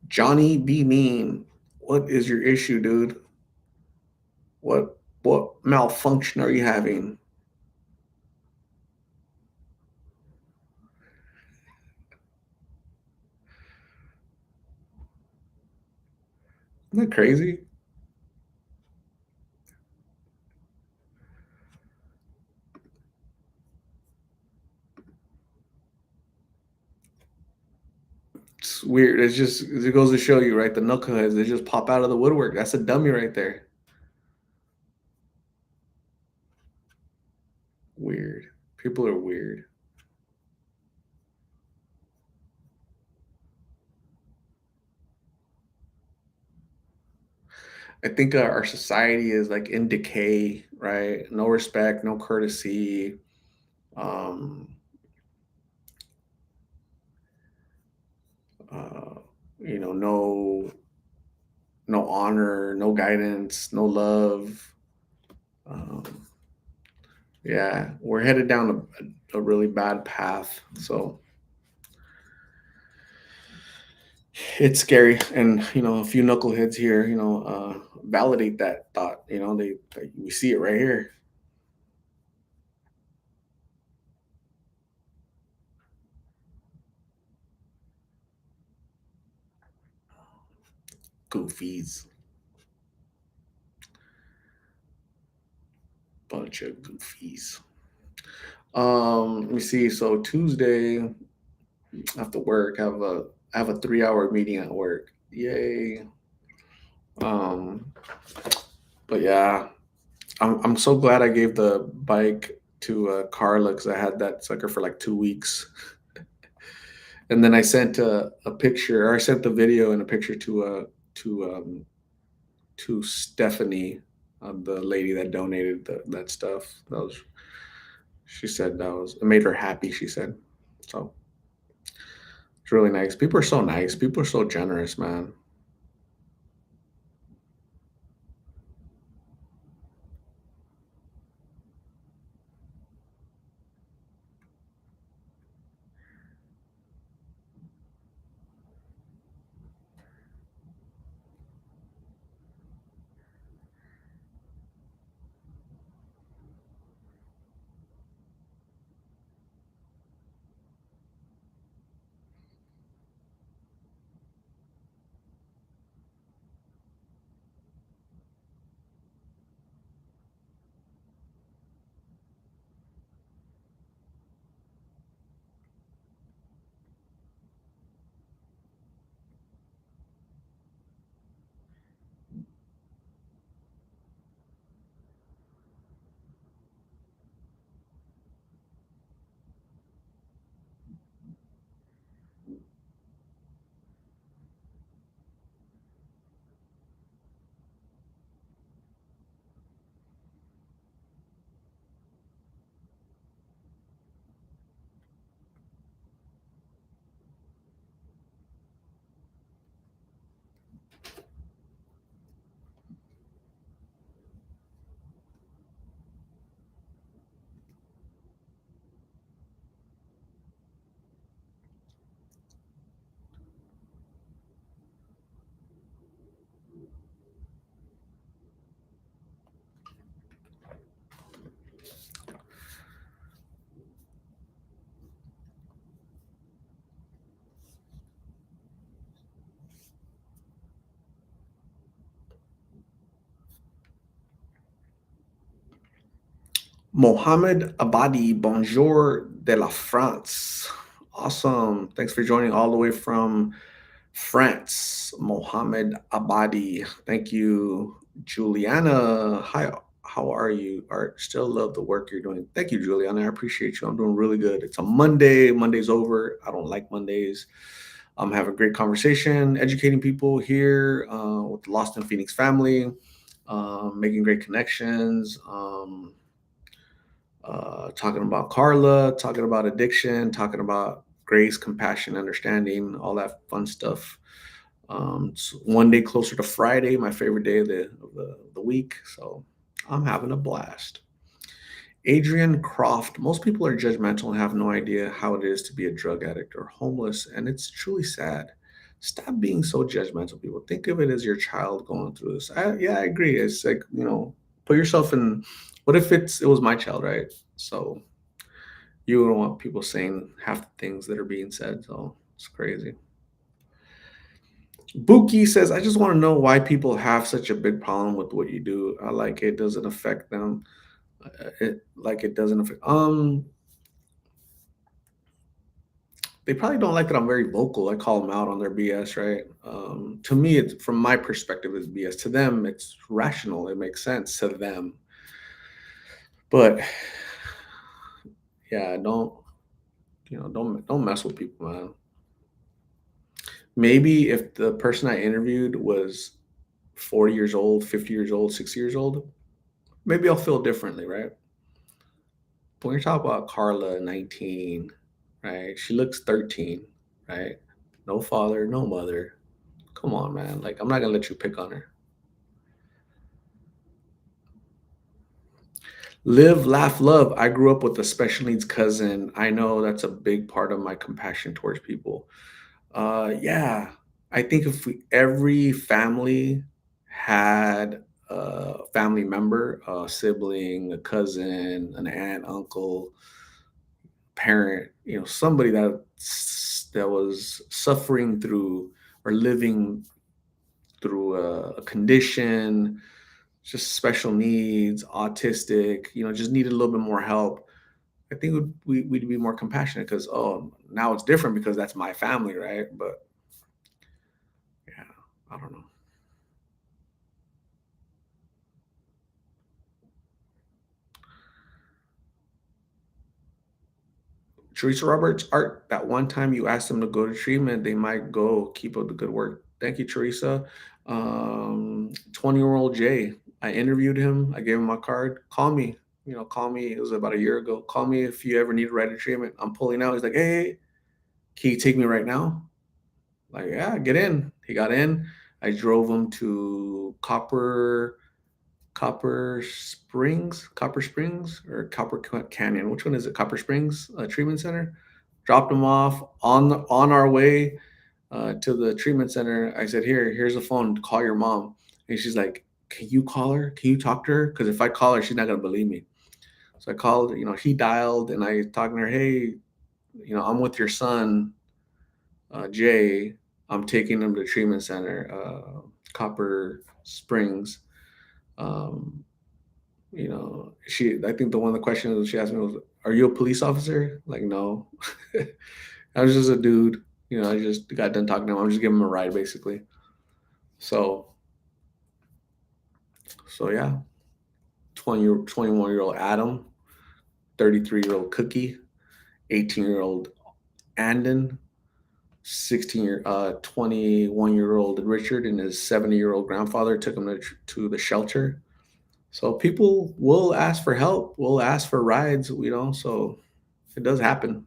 Johnny be mean. What is your issue, dude? What malfunction are you having? Isn't that crazy? It's weird. It goes to show you, right? The knuckleheads, they just pop out of the woodwork. That's a dummy right there. Weird. People are weird. I think our society is like in decay, right? No respect, no courtesy, um, uh, no honor, no guidance, no love. Um, yeah, we're headed down a really bad path. So it's scary, and a few knuckleheads here, validate that thought. We see it right here. Goofies, bunch of goofies. Let me see. So Tuesday after work, I have a 3 hour meeting at work. Yay! Um, but yeah, I'm so glad I gave the bike to Carla because I had that sucker for like 2 weeks. And then I sent a picture, or I sent the video and a picture to to Stephanie, the lady that donated that stuff. She said it made her happy. She said, so it's really nice. People are so nice. People are so generous, man. Mohammed Abadi, bonjour de la France. Awesome. Thanks for joining all the way from France. Mohammed Abadi. Thank you, Juliana. Hi, how are you? Art, still love the work you're doing. Thank you, Juliana. I appreciate you. I'm doing really good. It's a Monday. Monday's over. I don't like Mondays. I'm having a great conversation, educating people here with the Lost in Phoenix family, making great connections. Talking about Carla, talking about addiction, talking about grace, compassion, understanding, all that fun stuff. It's one day closer to Friday, my favorite day of the week. So I'm having a blast. Adrian Croft. Most people are judgmental and have no idea how it is to be a drug addict or homeless, and it's truly sad. Stop being so judgmental, people. Think of it as your child going through this. Yeah, I agree. It's like, put yourself in. What if it was my child, right? So you don't want people saying half the things that are being said. So it's crazy. Buki says, I just want to know why people have such a big problem with what you do. Like it doesn't affect them. It doesn't affect. They probably don't like that I'm very vocal. I call them out on their BS, right? To me, it's from my perspective, it's BS. To them, it's rational. It makes sense to them. But yeah, don't mess with people, man. Maybe if the person I interviewed was 40 years old, 50 years old, 60 years old, maybe I'll feel differently, right? But when you're talking about Carla, 19, right? She looks 13, right? No father, no mother. Come on, man. Like, I'm not going to let you pick on her. Live, laugh, love. I grew up with a special needs cousin. I know that's a big part of my compassion towards people. Yeah, I think if every family had a family member, a sibling, a cousin, an aunt, uncle, parent, somebody that was suffering through or living through a condition, just special needs, autistic, just needed a little bit more help. I think we'd be more compassionate because, oh, now it's different because that's my family, right? But yeah, I don't know. Teresa Roberts, Art, that one time you asked them to go to treatment, they might go. Keep up the good work. Thank you, Teresa. 20-year-old Jay, I interviewed him. I gave him my card. Call me. Call me. It was about a year ago. Call me if you ever need a ride to treatment. I'm pulling out. He's like, hey, can you take me right now? Like, yeah, get in. He got in. I drove him to Copper Springs or Canyon. Which one is it? Copper Springs Treatment Center. Dropped him off on our way to the treatment center. I said, here's a phone. Call your mom. And she's like, can you call her? Can you talk to her? Because if I call her, she's not gonna believe me. So I called. He dialed, and I talking to her. Hey, I'm with your son, Jay. I'm taking him to treatment center, Copper Springs. Um, I think the one of the questions she asked me was, are you a police officer? Like, no. I was just a dude. I just got done talking to him. I'm just giving him a ride, basically. So, so yeah, 21-year-old Adam, 33-year-old Cookie, 18-year-old Andon, 21-year-old Richard, and his 70-year-old grandfather took him to the shelter. So people will ask for help, will ask for rides, so it does happen.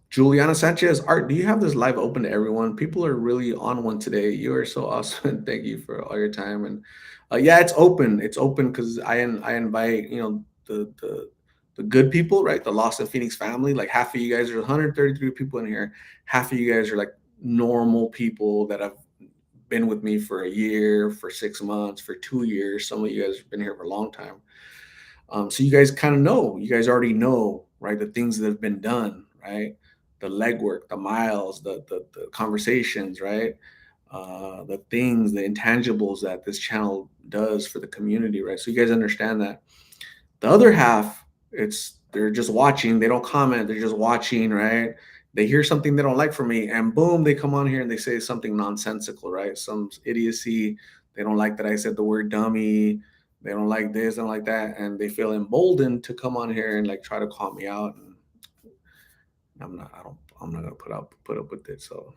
Juliana Sanchez, Art, do you have this live open to everyone? People are really on one today. You are so awesome. Thank you for all your time. And yeah, it's open. It's open because I invite, the good people, right? The Lost in Phoenix family. Like half of you guys are 133 people in here. Half of you guys are like normal people that have been with me for a year, for 6 months, for 2 years. Some of you guys have been here for a long time. So you guys kind of know, you guys already know, right? The things that have been done. right? The legwork, the miles, the conversations, right? The things, the intangibles that this channel does for the community, right? So you guys understand that. The other half, it's they're just watching, they don't comment, they're just watching, right? They hear something they don't like from me, and boom, they come on here and they say something nonsensical, right? Some idiocy. They don't like that I said the word dummy. They don't like this, they don't like that, and they feel emboldened to come on here and like try to call me out. And I'm not gonna put up with it. So,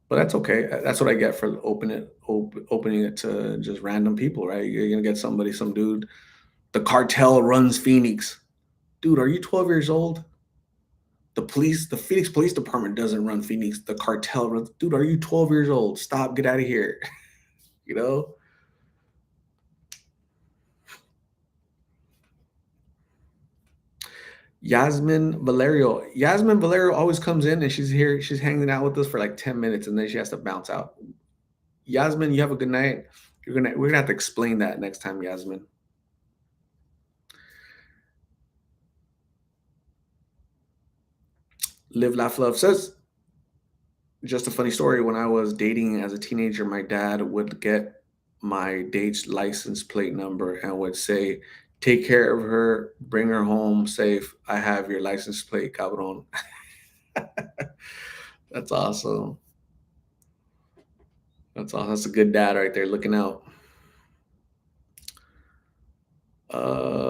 but that's okay. That's what I get for opening it to just random people, right? You're gonna get somebody, some dude. The cartel runs Phoenix. Dude, are you 12 years old? The Phoenix Police Department doesn't run Phoenix. The cartel runs. Dude, are you 12 years old? Stop, get out of here. you know? Yasmin Valerio always comes in and she's here. She's hanging out with us for like 10 minutes and then she has to bounce out. Yasmin, you have a good night. We're gonna have to explain that next time, Yasmin. Live, laugh, love says, just a funny story. When I was dating as a teenager, my dad would get my date's license plate number and would say, "Take care of her, bring her home safe. I have your license plate, cabron." That's awesome. That's awesome. That's a good dad right there, looking out.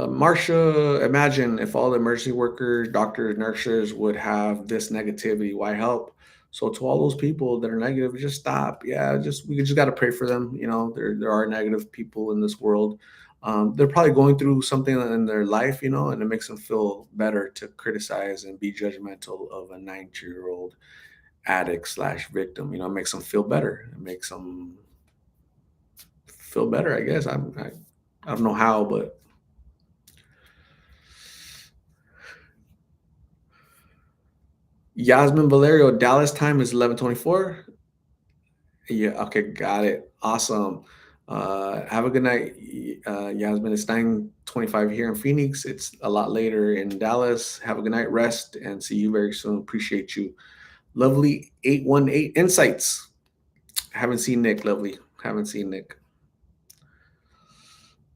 Marcia, imagine if all the emergency workers, doctors, nurses would have this negativity. Why help? So to all those people that are negative, just stop. Yeah, just we just got to pray for them. There are negative people in this world. They're probably going through something in their life, and it makes them feel better to criticize and be judgmental of a 19-year-old addict slash victim. It makes them feel better. It makes them feel better. I guess I don't know how, but Yasmin Valerio, Dallas time is 11:24. Yeah, okay, got it. Awesome. Have a good night, Yasmin. It's 9:25 here in Phoenix. It's a lot later in Dallas. Have a good night, rest, and see you very soon. Appreciate you. Lovely 818 Insights. Haven't seen Nick, lovely. Haven't seen Nick.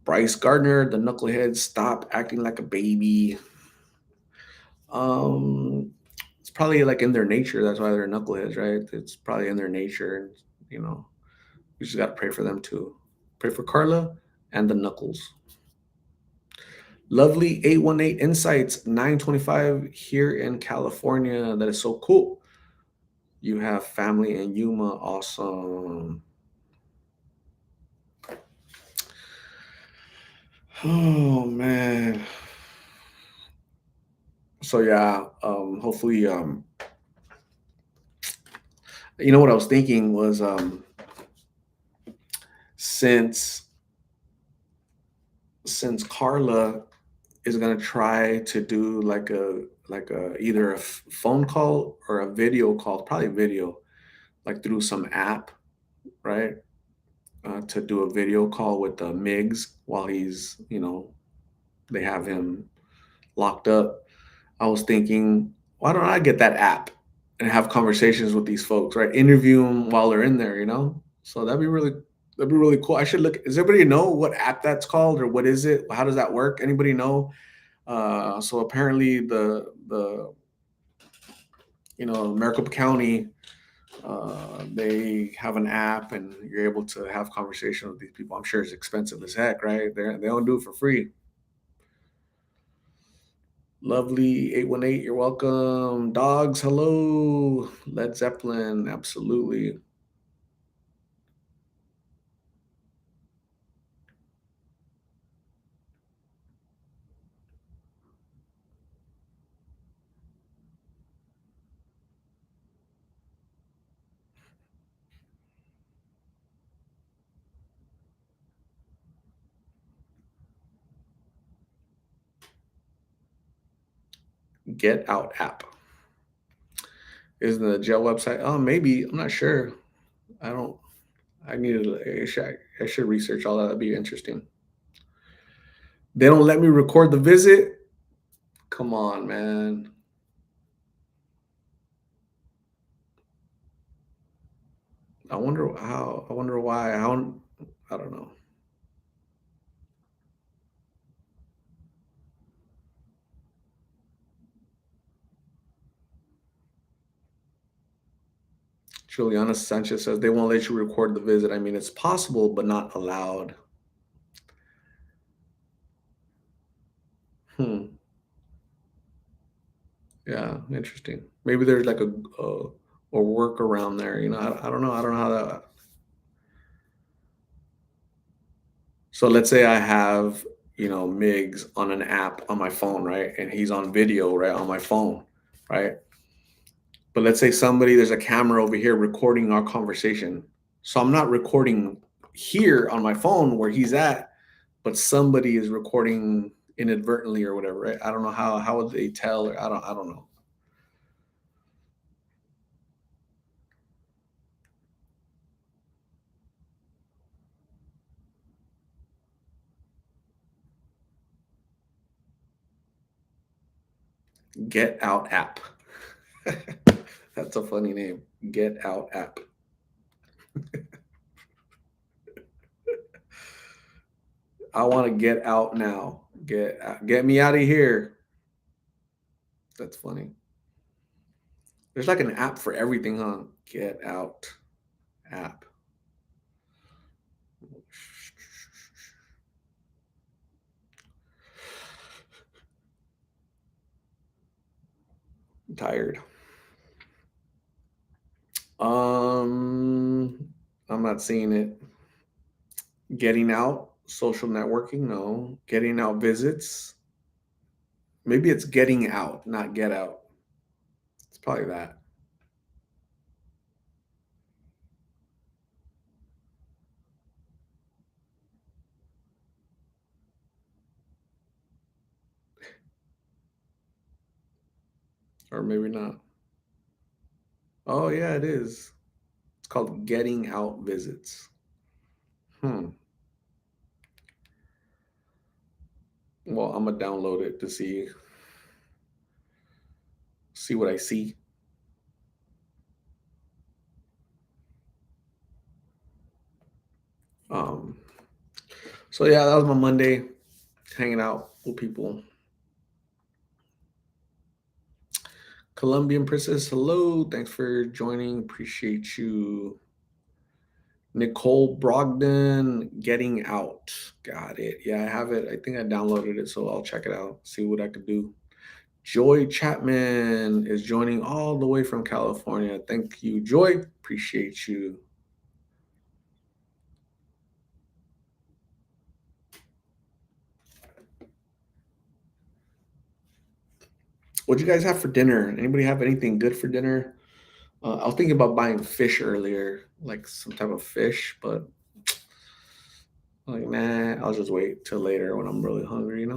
Bryce Gardner, the knucklehead, stop acting like a baby. Um, it's probably like in their nature. That's why they're knuckleheads, right? It's probably in their nature, and you know, we just got to pray for them too. Pray for Carla and the Knuckles. Lovely 818 Insights 925 here in California. That is so cool. You have family in Yuma. Awesome. Oh man. So yeah, hopefully what I was thinking was since Carla is gonna try to do like a either a phone call or a video call, probably video, like through some app, right? To do a video call with Miggs while they have him locked up. I was thinking, why don't I get that app and have conversations with these folks, right? Interview them while they're in there. So that'd be really cool. I should look. Does everybody know what app that's called or what is it? How does that work? Anybody know? So apparently the Maricopa County, they have an app and you're able to have conversation with these people. I'm sure it's expensive as heck, right? They don't do it for free. Lovely 818, you're welcome. Dogs, hello. Led Zeppelin, absolutely. Get Out app. Is the jail website? Oh, maybe. I'm not sure. I don't. I need to. I should research all that. That'd be interesting. They don't let me record the visit. Come on, man. I wonder how. I wonder why. How? I don't know. Juliana Sanchez says they won't let you record the visit. I mean, it's possible, but not allowed. Hmm. Yeah, interesting. Maybe there's like a workaround there. I don't know. I don't know how that. So let's say I have Migs on an app on my phone, right, and he's on video, right, on my phone, right. But let's say there's a camera over here recording our conversation. So I'm not recording here on my phone where he's at, but somebody is recording inadvertently or whatever, right? I don't know how would they tell, or I don't know. Get Out app. That's a funny name. Get Out app. I want to get out now. Get me out of here. That's funny. There's like an app for everything, huh? Get Out app. I'm tired. I'm not seeing it. Getting out, social networking, no. Getting out visits. Maybe it's getting out, not get out. It's probably that. Or maybe not. Oh yeah, it is. It's called getting out visits. Hmm. Well, I'm gonna download it to see what I see. Um. So yeah, that was my Monday, hanging out with people. Colombian Princess, hello. Thanks for joining. Appreciate you. Nicole Brogdon, Getting Out. Got it. Yeah, I have it. I think I downloaded it, so I'll check it out, see what I could do. Joy Chapman is joining all the way from California. Thank you, Joy. Appreciate you. What'd you guys have for dinner? Anybody have anything good for dinner? I was thinking about buying fish earlier, like some type of fish, but like, nah, I'll just wait till later when I'm really hungry.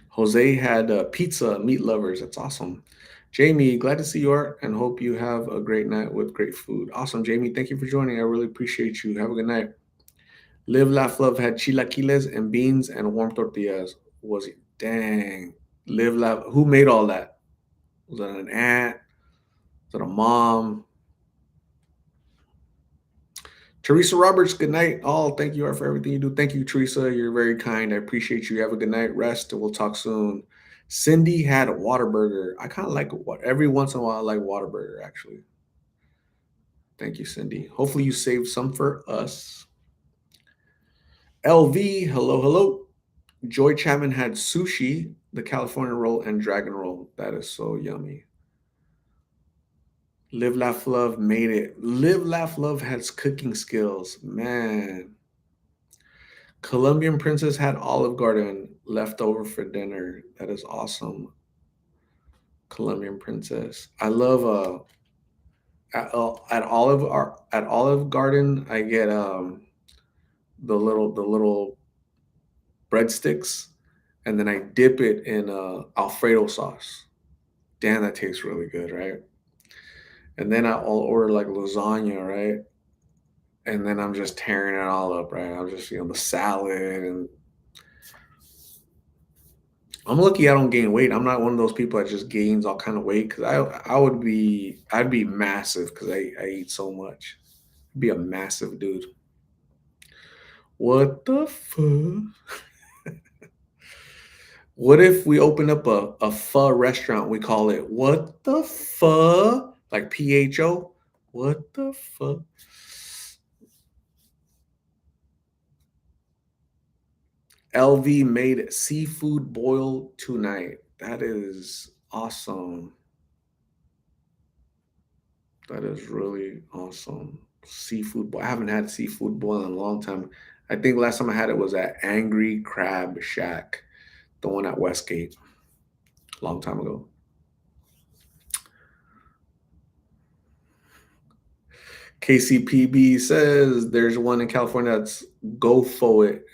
Jose had pizza, meat lovers. That's awesome. Jamie, glad to see you, Art, and hope you have a great night with great food. Awesome, Jamie. Thank you for joining. I really appreciate you. Have a good night. Live, Laugh, Love had chilaquiles and beans and warm tortillas. Was it? Dang. Live, Laugh. Who made all that? Was that an aunt? Was that a mom? Teresa Roberts, good night. All thank you for everything you do. Thank you, Teresa. You're very kind. I appreciate you. Have a good night. Rest. We'll talk soon. Cindy had a Whataburger. I kind of like what every once in a while I like Whataburger actually. Thank you, Cindy. Hopefully you saved some for us. LV, hello, hello. Joy Chapman had sushi, the California roll, and dragon roll. That is so yummy. Live, Laugh, Love made it. Live, Laugh, Love has cooking skills. Man. Colombian Princess had Olive Garden left over for dinner. That is awesome. Colombian Princess. I love at Olive Garden I get the little breadsticks and then I dip it in Alfredo sauce. Damn, that tastes really good, right? And then I'll order like lasagna, right? And then I'm just tearing it all up, right? I'm just the salad and I'm lucky I don't gain weight. I'm not one of those people that just gains all kind of weight because I'd be massive because I eat so much. I'd be a massive dude. What the fuck? What if we open up a pho restaurant? We call it what the pho? Like PHO? What the fuck? LV made seafood boil tonight. That is awesome. That is really awesome. Seafood boil. I haven't had seafood boil in a long time. I think last time I had it was at Angry Crab Shack, the one at Westgate, a long time ago. KCPB says there's one in California that's go for it.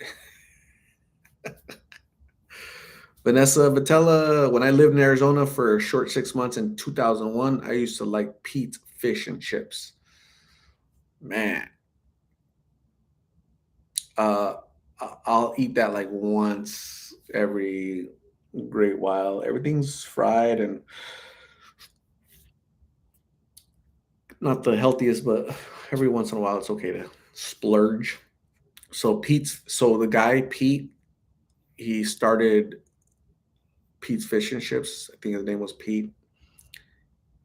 Vanessa Vitella, when I lived in Arizona for a short 6 months in 2001, I used to like Pete's fish and chips. Man, uh, I'll eat that like once every great while. Everything's fried and not the healthiest, but every once in a while it's okay to splurge. So the guy Pete, he started Pete's Fish and Chips. I think his name was Pete.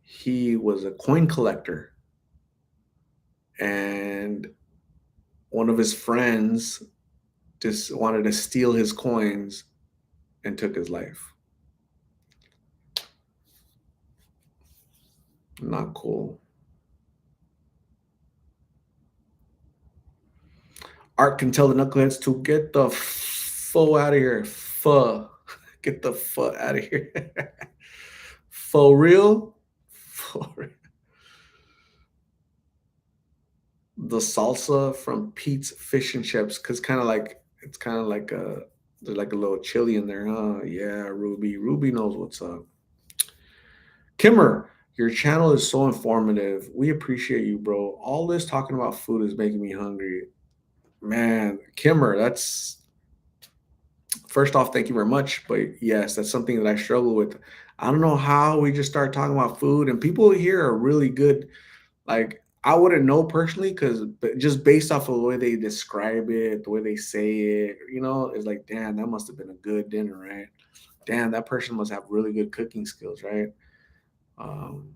He was a coin collector, and one of his friends just wanted to steal his coins and took his life. Not cool. Art can tell the knuckleheads to get the fo out of here. Fuh. Get the fuck out of here. For real? For real. The salsa from Pete's Fish and Chips, because it's kind of like there's like a little chili in there, huh? Yeah, Ruby. Ruby knows what's up. Kimmer, your channel is so informative. We appreciate you, bro. All this talking about food is making me hungry. Man, Kimmer, that's first off, thank you very much. But yes, that's something that I struggle with. I don't know how we just start talking about food, and people here are really good. Like I wouldn't know personally because just based off of the way they describe it, the way they say it, it's like, damn, that must have been a good dinner, right? Damn, that person must have really good cooking skills, right? Um,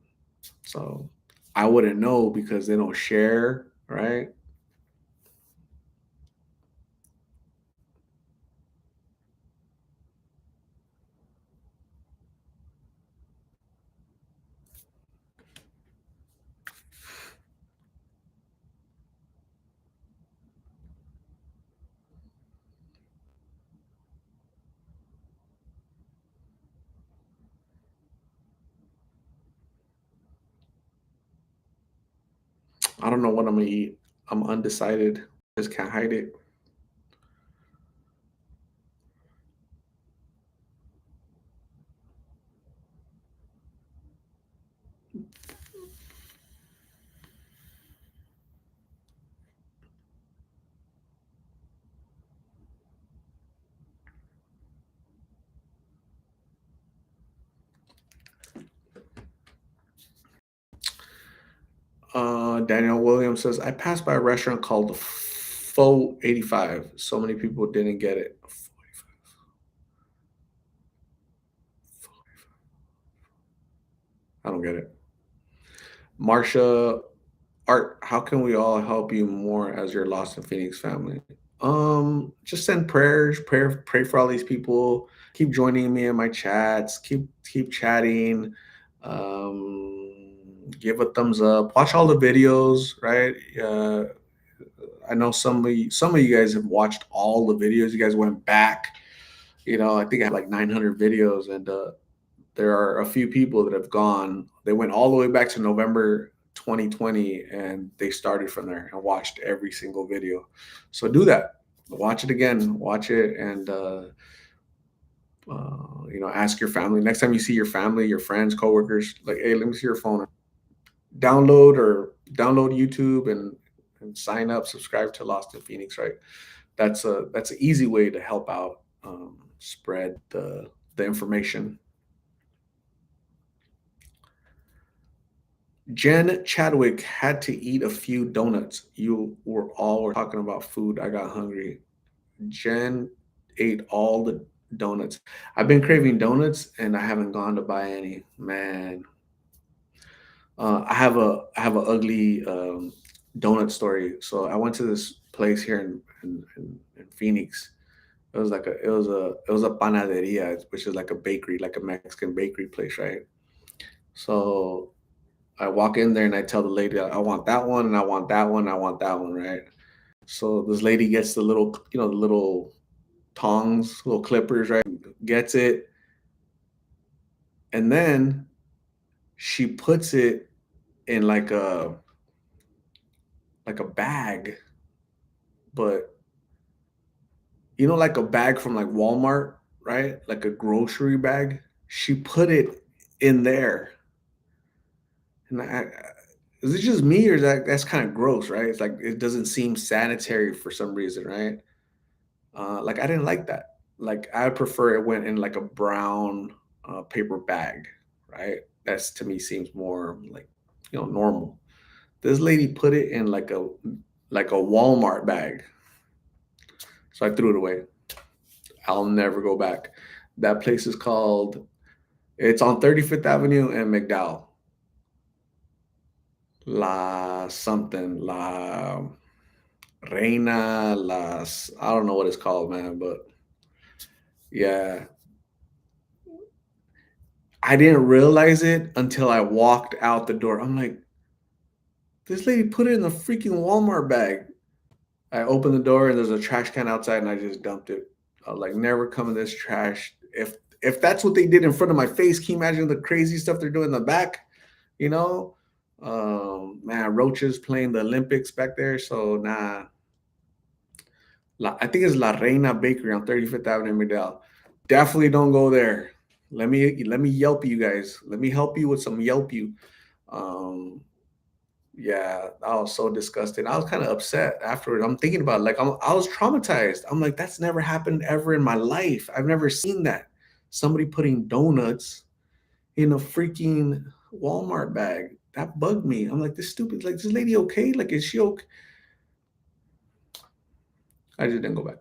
so I wouldn't know because they don't share, right? I don't know what I'm gonna eat. I'm undecided. Just can't hide it. Daniel Williams says, I passed by a restaurant called Faux 85. So many people didn't get it. I don't get it. Marsha, Art, how can we all help you more as your Lost in Phoenix family? Just send prayers, pray for all these people. Keep joining me in my chats. Keep chatting. Give a thumbs up. Watch all the videos, right? I know some of you guys have watched all the videos. You guys went back. I think I have like 900 videos, and there are a few people that have gone. They went all the way back to November 2020, and they started from there and watched every single video. So do that. Watch it again. Watch it, and ask your family next time you see your family, your friends, coworkers. Like, hey, let me see your phone. Download YouTube and sign up, subscribe to Lost in Phoenix. Right, that's an easy way to help out, spread the information. Jen Chadwick had to eat a few donuts. You were all talking about food. I got hungry. Jen ate all the donuts. I've been craving donuts and I haven't gone to buy any. Man, I have a ugly donut story. So I went to this place here in Phoenix. It was a panaderia, which is like a bakery, like a Mexican bakery place, right? So I walk in there and I tell the lady, I want that one and I want that one, I want that one, right? So this lady gets the little, the little tongs, little clippers, right? Gets it, and then she puts it in like a bag, but like a bag from like Walmart, right? Like a grocery bag. She put it in there, and is it just me or that's kind of gross, right? It's like it doesn't seem sanitary for some reason, right? Like I didn't like that. Like I prefer it went in like a brown paper bag, right? That's to me seems more like normal. This lady put it in like a Walmart bag, so I threw it away. I'll never go back. That place is called. It's on 35th Avenue and McDowell. La something La Reina Las. I don't know what it's called, man, but yeah, I didn't realize it until I walked out the door. I'm like, this lady put it in the freaking Walmart bag. I opened the door and there's a trash can outside and I just dumped it. I was like, never come in this trash. If that's what they did in front of my face, can you imagine the crazy stuff they're doing in the back? You know? Man, roaches playing the Olympics back there. So nah. I think it's La Reina Bakery on 35th Avenue in Medell. Definitely don't go there. Let me Yelp you guys. Let me help you with some Yelp you. Um, yeah, I was so disgusted. I was kind of upset afterward. I'm thinking about it, like I was traumatized. I'm like, that's never happened ever in my life. I've never seen that. Somebody putting donuts in a freaking Walmart bag. That bugged me. I'm like, this stupid. Like, this lady okay? Like, is she okay? I just didn't go back.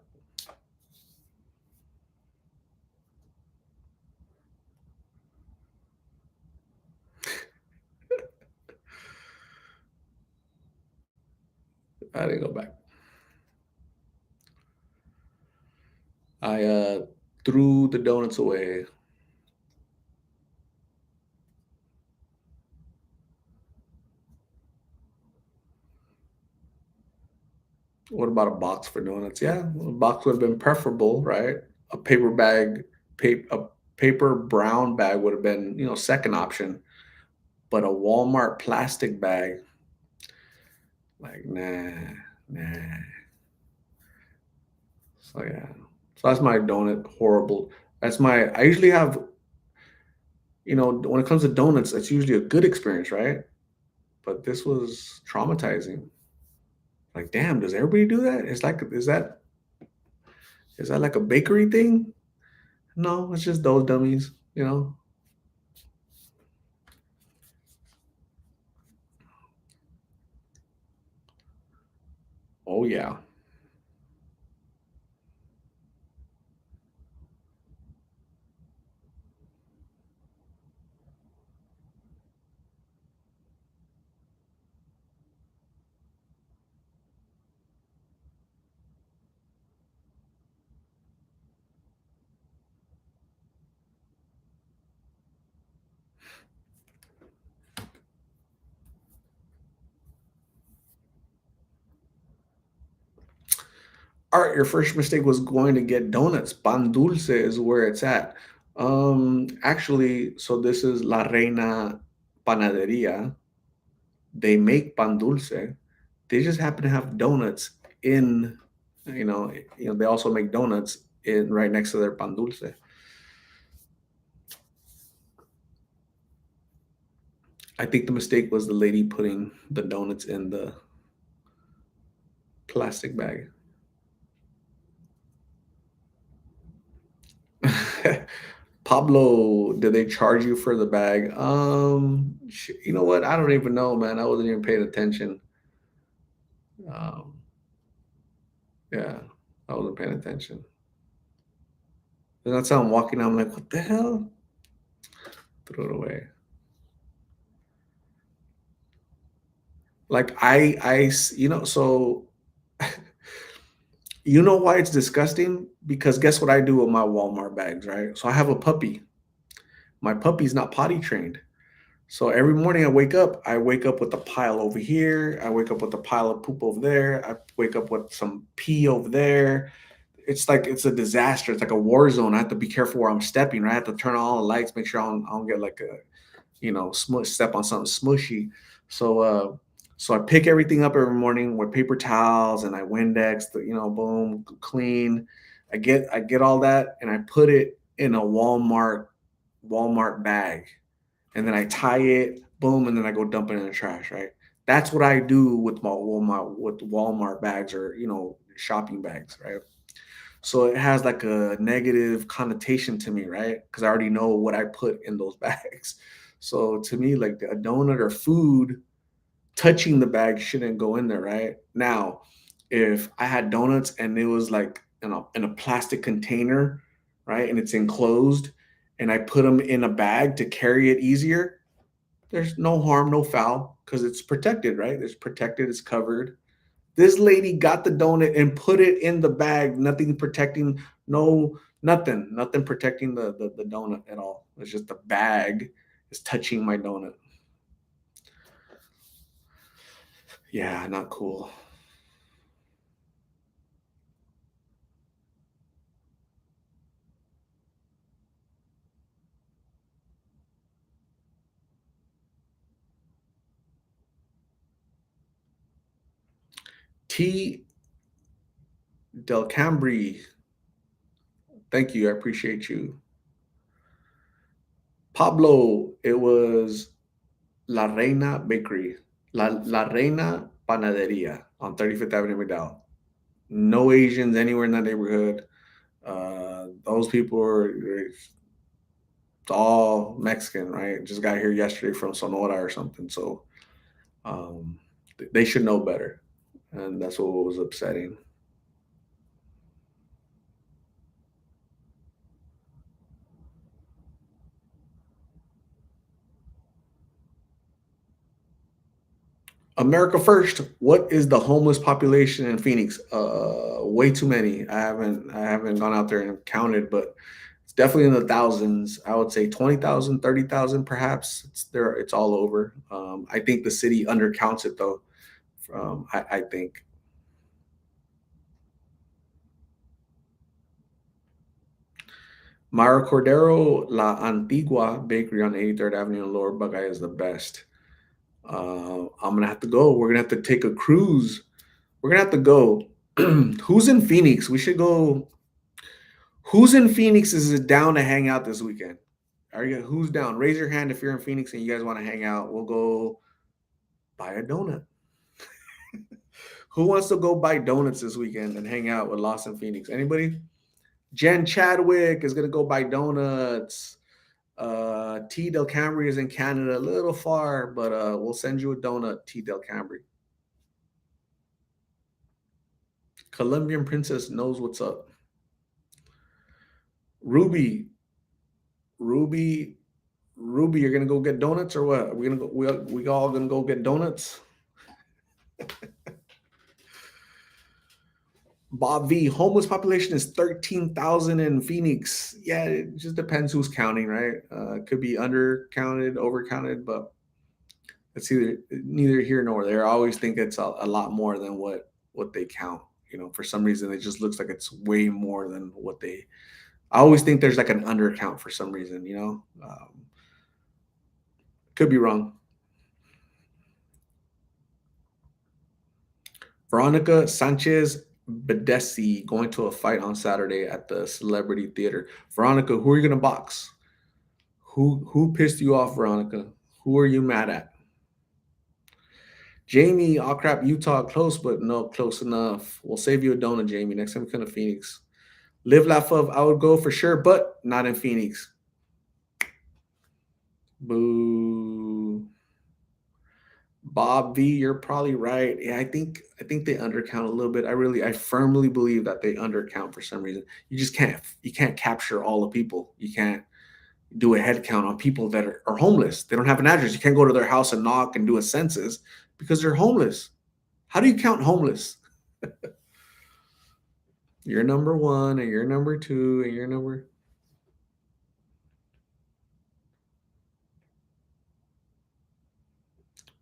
I didn't go back. I threw the donuts away. What about a box for donuts? Yeah, a box would have been preferable, right? A paper bag, a paper brown bag would have been, second option. But a Walmart plastic bag, like, nah, nah. So yeah, so that's my donut horrible. That's my. I usually have, when it comes to donuts, that's usually a good experience, right? But this was traumatizing. Like, damn, does everybody do that? Is that like a bakery thing? No, it's just those dummies. Oh yeah. All right, your first mistake was going to get donuts. Pan dulce is where it's at. Actually, so this is La Reina Panaderia. They make pan dulce. They just happen to have donuts in, they also make donuts in right next to their pan dulce. I think the mistake was the lady putting the donuts in the plastic bag. Pablo, did they charge you for the bag? You know what? I don't even know, man. I wasn't even paying attention. Um, yeah, I wasn't paying attention. And that's how I'm walking. I'm like, what the hell? Throw it away. Like so you know why it's disgusting? Because guess what I do with my Walmart bags, right? So I have a puppy. My puppy's not potty trained. So every morning I wake up with a pile over here. I wake up with a pile of poop over there. I wake up with some pee over there. It's like it's a disaster. It's like a war zone. I have to be careful where I'm stepping. Right? I have to turn on all the lights, make sure I don't get like a step on something smushy. So so I pick everything up every morning with paper towels and I Windex, boom, clean. I get all that and I put it in a Walmart bag, and then I tie it, boom, and then I go dump it in the trash. Right. That's what I do with my Walmart bags, or shopping bags. Right. So it has like a negative connotation to me, right? Because I already know what I put in those bags. So to me, like a donut or food touching the bag shouldn't go in there, right? Now, if I had donuts and it was like in a plastic container, right, and it's enclosed, and I put them in a bag to carry it easier, there's no harm, no foul, because it's protected, right? It's protected, it's covered. This lady got the donut and put it in the bag. Nothing protecting, nothing protecting the donut at all. It's just the bag is touching my donut. Yeah, not cool. T Del Cambri, thank you. I appreciate you. Pablo, it was La Reina Bakery, La Reina Panaderia on 35th Avenue McDowell. No Asians anywhere in that neighborhood. Those people are all Mexican, right? Just got here yesterday from Sonora or something. So um, they should know better. And that's what was upsetting. America first. What is the homeless population in Phoenix? Way too many. I haven't gone out there and counted, but it's definitely in the thousands. I would say 20,000, 30,000, perhaps. It's there. It's all over. I think the city undercounts it though. I think Mara Cordero La Antigua Bakery on 83rd Avenue in Lower Buckeye is the best. I'm gonna have to go. We're gonna have to take a cruise. We're gonna have to go. Who's in Phoenix? We should go. Who's in Phoenix is down to hang out this weekend? Are you? Who's down? Raise your hand if you're in Phoenix and you guys want to hang out. We'll go buy a donut. Who wants to go buy donuts this weekend and hang out with Lost in Phoenix? Anybody? Jen Chadwick is gonna go buy donuts. T Del Camry is in Canada, a little far, but we'll send you a donut, T Del Camry. Colombian Princess knows what's up. Ruby, Ruby, Ruby, you're gonna go get donuts or what? Are we gonna go? We all gonna go get donuts? Bob V, homeless population is 13,000 in Phoenix. Yeah, it just depends who's counting, right? It could be undercounted, overcounted, but it's either neither here nor there. I always think it's a lot more than what they count. For some reason, it just looks like it's way more than what they. I always think there's like an undercount for some reason. Could be wrong. Veronica Sanchez Bedesi going to a fight on Saturday at the Celebrity Theater. Veronica, who are you gonna box? Who pissed you off, Veronica? Who are you mad at? Jamie, oh crap, Utah, close, but no, close enough. We'll save you a donut, Jamie. Next time we come to Phoenix. Live, laugh, love. I would go for sure, but not in Phoenix. Boo. Bob V, you're probably right. Yeah, I think they undercount a little bit. I firmly believe that they undercount for some reason. You can't capture all the people. You can't do a head count on people that are homeless. They don't have an address. You can't go to their house and knock and do a census because they're homeless. How do you count homeless? You're number one, and you're number two, and you're number.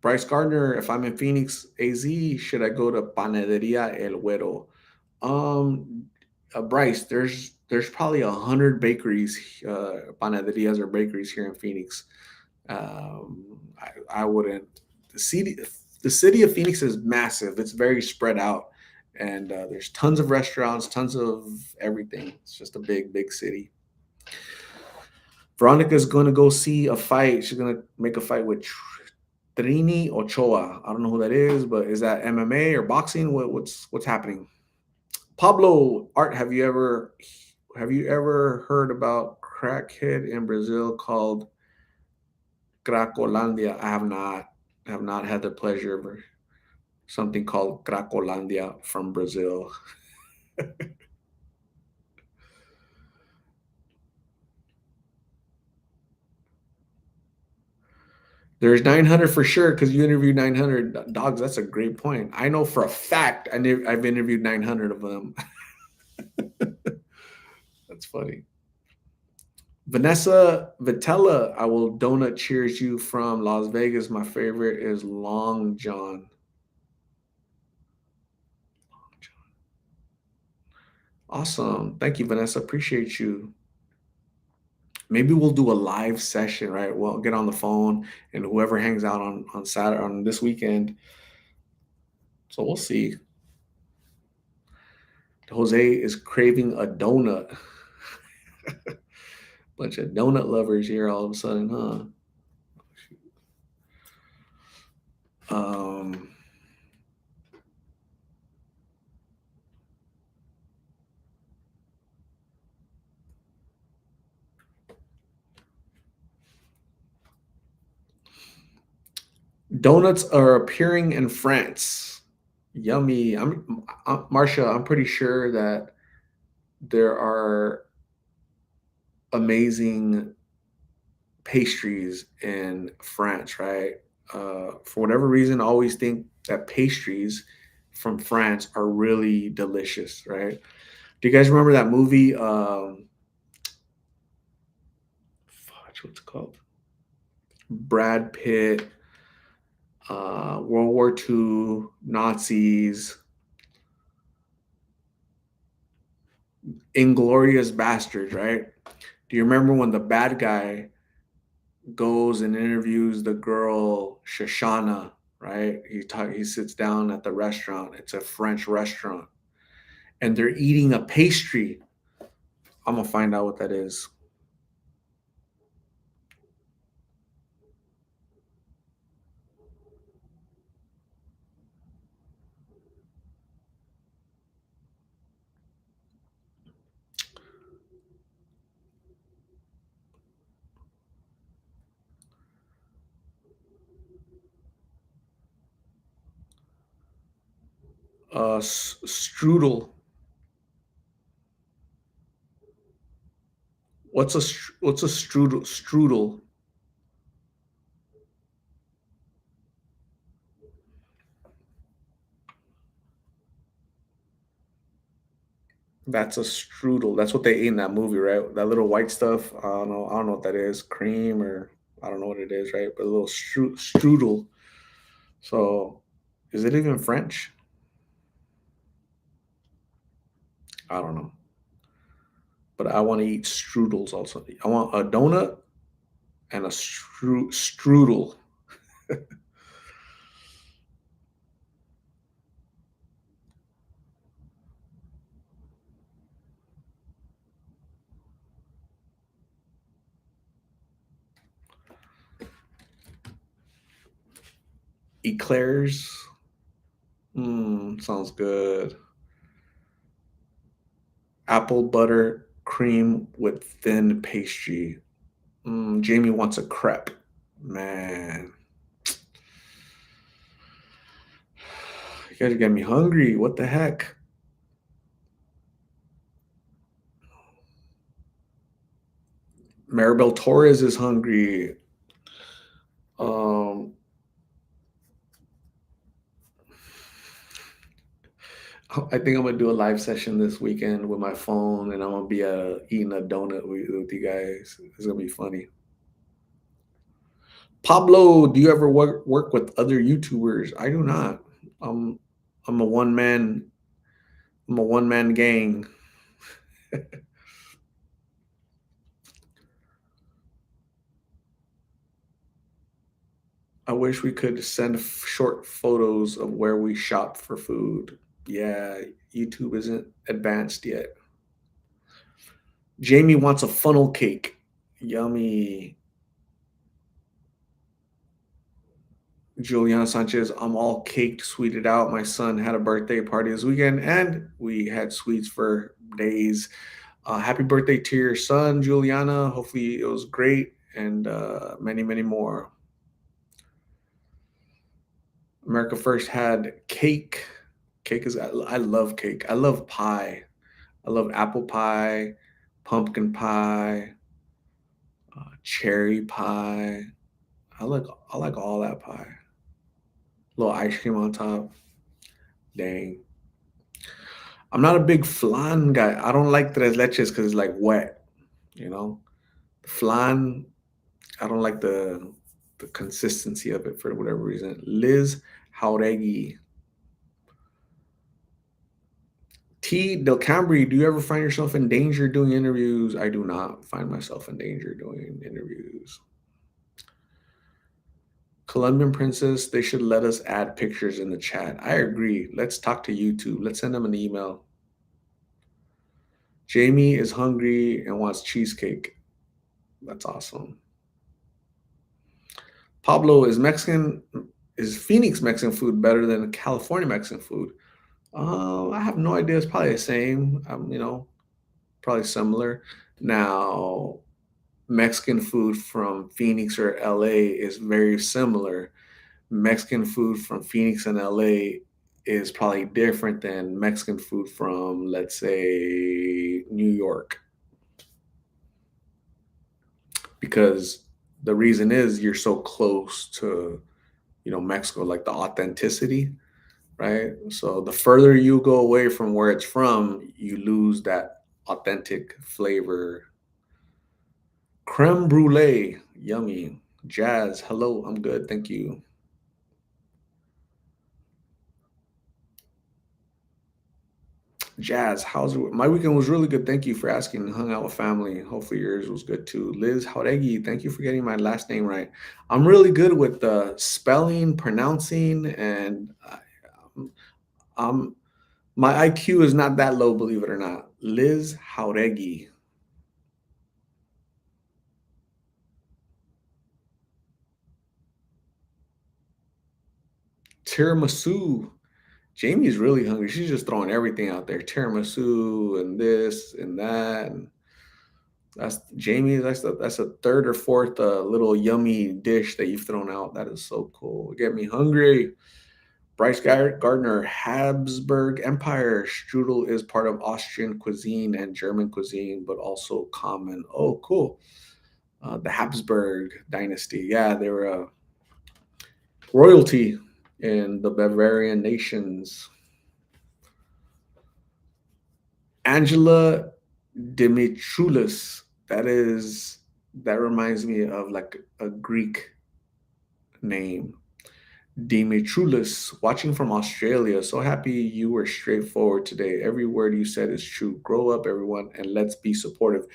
Bryce Gardner, if I'm in Phoenix, AZ, should I go to Panaderia El Güero? Um, Bryce, there's probably 100 bakeries, panaderias or bakeries here in Phoenix. I wouldn't. The city, the city of Phoenix is massive. It's very spread out, and there's tons of restaurants, tons of everything. It's just a big, big city. Veronica's going to go see a fight. She's going to make a fight with Trini Ochoa. I don't know who that is, but is that MMA or boxing? What's happening? Pablo Art, have you ever heard about crackhead in Brazil called Cracolandia? I have not had the pleasure of something called Cracolandia from Brazil. There's 900 for sure because you interviewed 900 dogs. That's a great point. I know for a fact I've interviewed 900 of them. That's funny. Vanessa Vitella, I will donut cheers you from Las Vegas. My favorite is Long John. Awesome. Thank you, Vanessa. Appreciate you. Maybe we'll do a live session, right? We'll get on the phone and whoever hangs out on Saturday on this weekend. So we'll see. Jose is craving a donut. Bunch of donut lovers here all of a sudden, huh? Um, Donuts are appearing in France. Yummy. Marcia. I'm pretty sure that there are amazing pastries in France, right? For whatever reason, I always think that pastries from France are really delicious, right? Do you guys remember that movie? Fudge, what's it called? Brad Pitt, World War II, Nazis, Inglorious Bastards, right? Do you remember when the bad guy goes and interviews the girl Shoshana, right? He sits down at the restaurant. It's a French restaurant, and they're eating a pastry. I'm gonna find out what that is. Strudel. What's a strudel? Strudel. That's a strudel. That's what they ate in that movie, right? That little white stuff. I don't know. I don't know what that is. Cream or I don't know what it is, right? But a little strudel. So, is it even French? I don't know. But I want to eat strudels also. I want a donut and a strudel. Eclairs. Sounds good. Apple butter cream with thin pastry. Jamie wants a crepe. Man, you guys get me hungry. What the heck? Maribel Torres is hungry. Um, I think I'm gonna do a live session this weekend with my phone, and I'm gonna be eating a donut with you guys. It's gonna be funny. Pablo, do you ever work with other YouTubers? I do not. I'm I'm a one man. I'm a one man gang. I wish we could send short photos of where we shop for food. Yeah, YouTube isn't advanced yet. Jamie wants a funnel cake. Yummy. Juliana Sanchez, I'm all caked, sweeted out. My son had a birthday party this weekend and we had sweets for days. Happy birthday to your son, Juliana. Hopefully it was great and many, many more. America First had cake. Cake is, I love cake. I love pie. I love apple pie, pumpkin pie, cherry pie. I like I like all that pie. Little ice cream on top. Dang. I'm not a big flan guy. I don't like tres leches because it's like wet, you know. Flan, I don't like the consistency of it for whatever reason. Liz Jauregui. T. Del Cambri, do you ever find yourself in danger doing interviews? I do not find myself in danger doing interviews. Colombian Princess, they should let us add pictures in the chat. I agree. Let's talk to YouTube. Let's send them an email. Jamie is hungry and wants cheesecake. That's awesome. Pablo, is Phoenix Mexican food better than California Mexican food? I have no idea. It's probably the same. Probably similar. Now, Mexican food from Phoenix or LA is very similar. Mexican food from Phoenix and LA is probably different than Mexican food from, let's say, New York, because the reason is you're so close to, Mexico, like the authenticity, right? So the further you go away from where it's from, you lose that authentic flavor. Creme brulee, yummy. Jazz, hello, I'm good, thank you. Jazz, how's my weekend was really good. Thank you for asking. Hung out with family. Hopefully yours was good too. Liz Jauregui, thank you for getting my last name right. I'm really good with spelling, pronouncing, and I'm my IQ is not that low, believe it or not. Liz Jauregui. Tiramisu. Jamie's really hungry. She's just throwing everything out there. Tiramisu and this and that. And that's Jamie. That's a third or fourth little yummy dish that you've thrown out. That is so cool. Get me hungry. Bryce Gardner, Habsburg Empire. Strudel is part of Austrian cuisine and German cuisine, but also common. Oh, cool. The Habsburg dynasty. Yeah, they were royalty in the Bavarian nations. Angela Dimitroulis. That reminds me of like a Greek name. Dimitroulis, watching from Australia. So happy you were straightforward today. Every word you said is true. Grow up, everyone, and let's be supportive.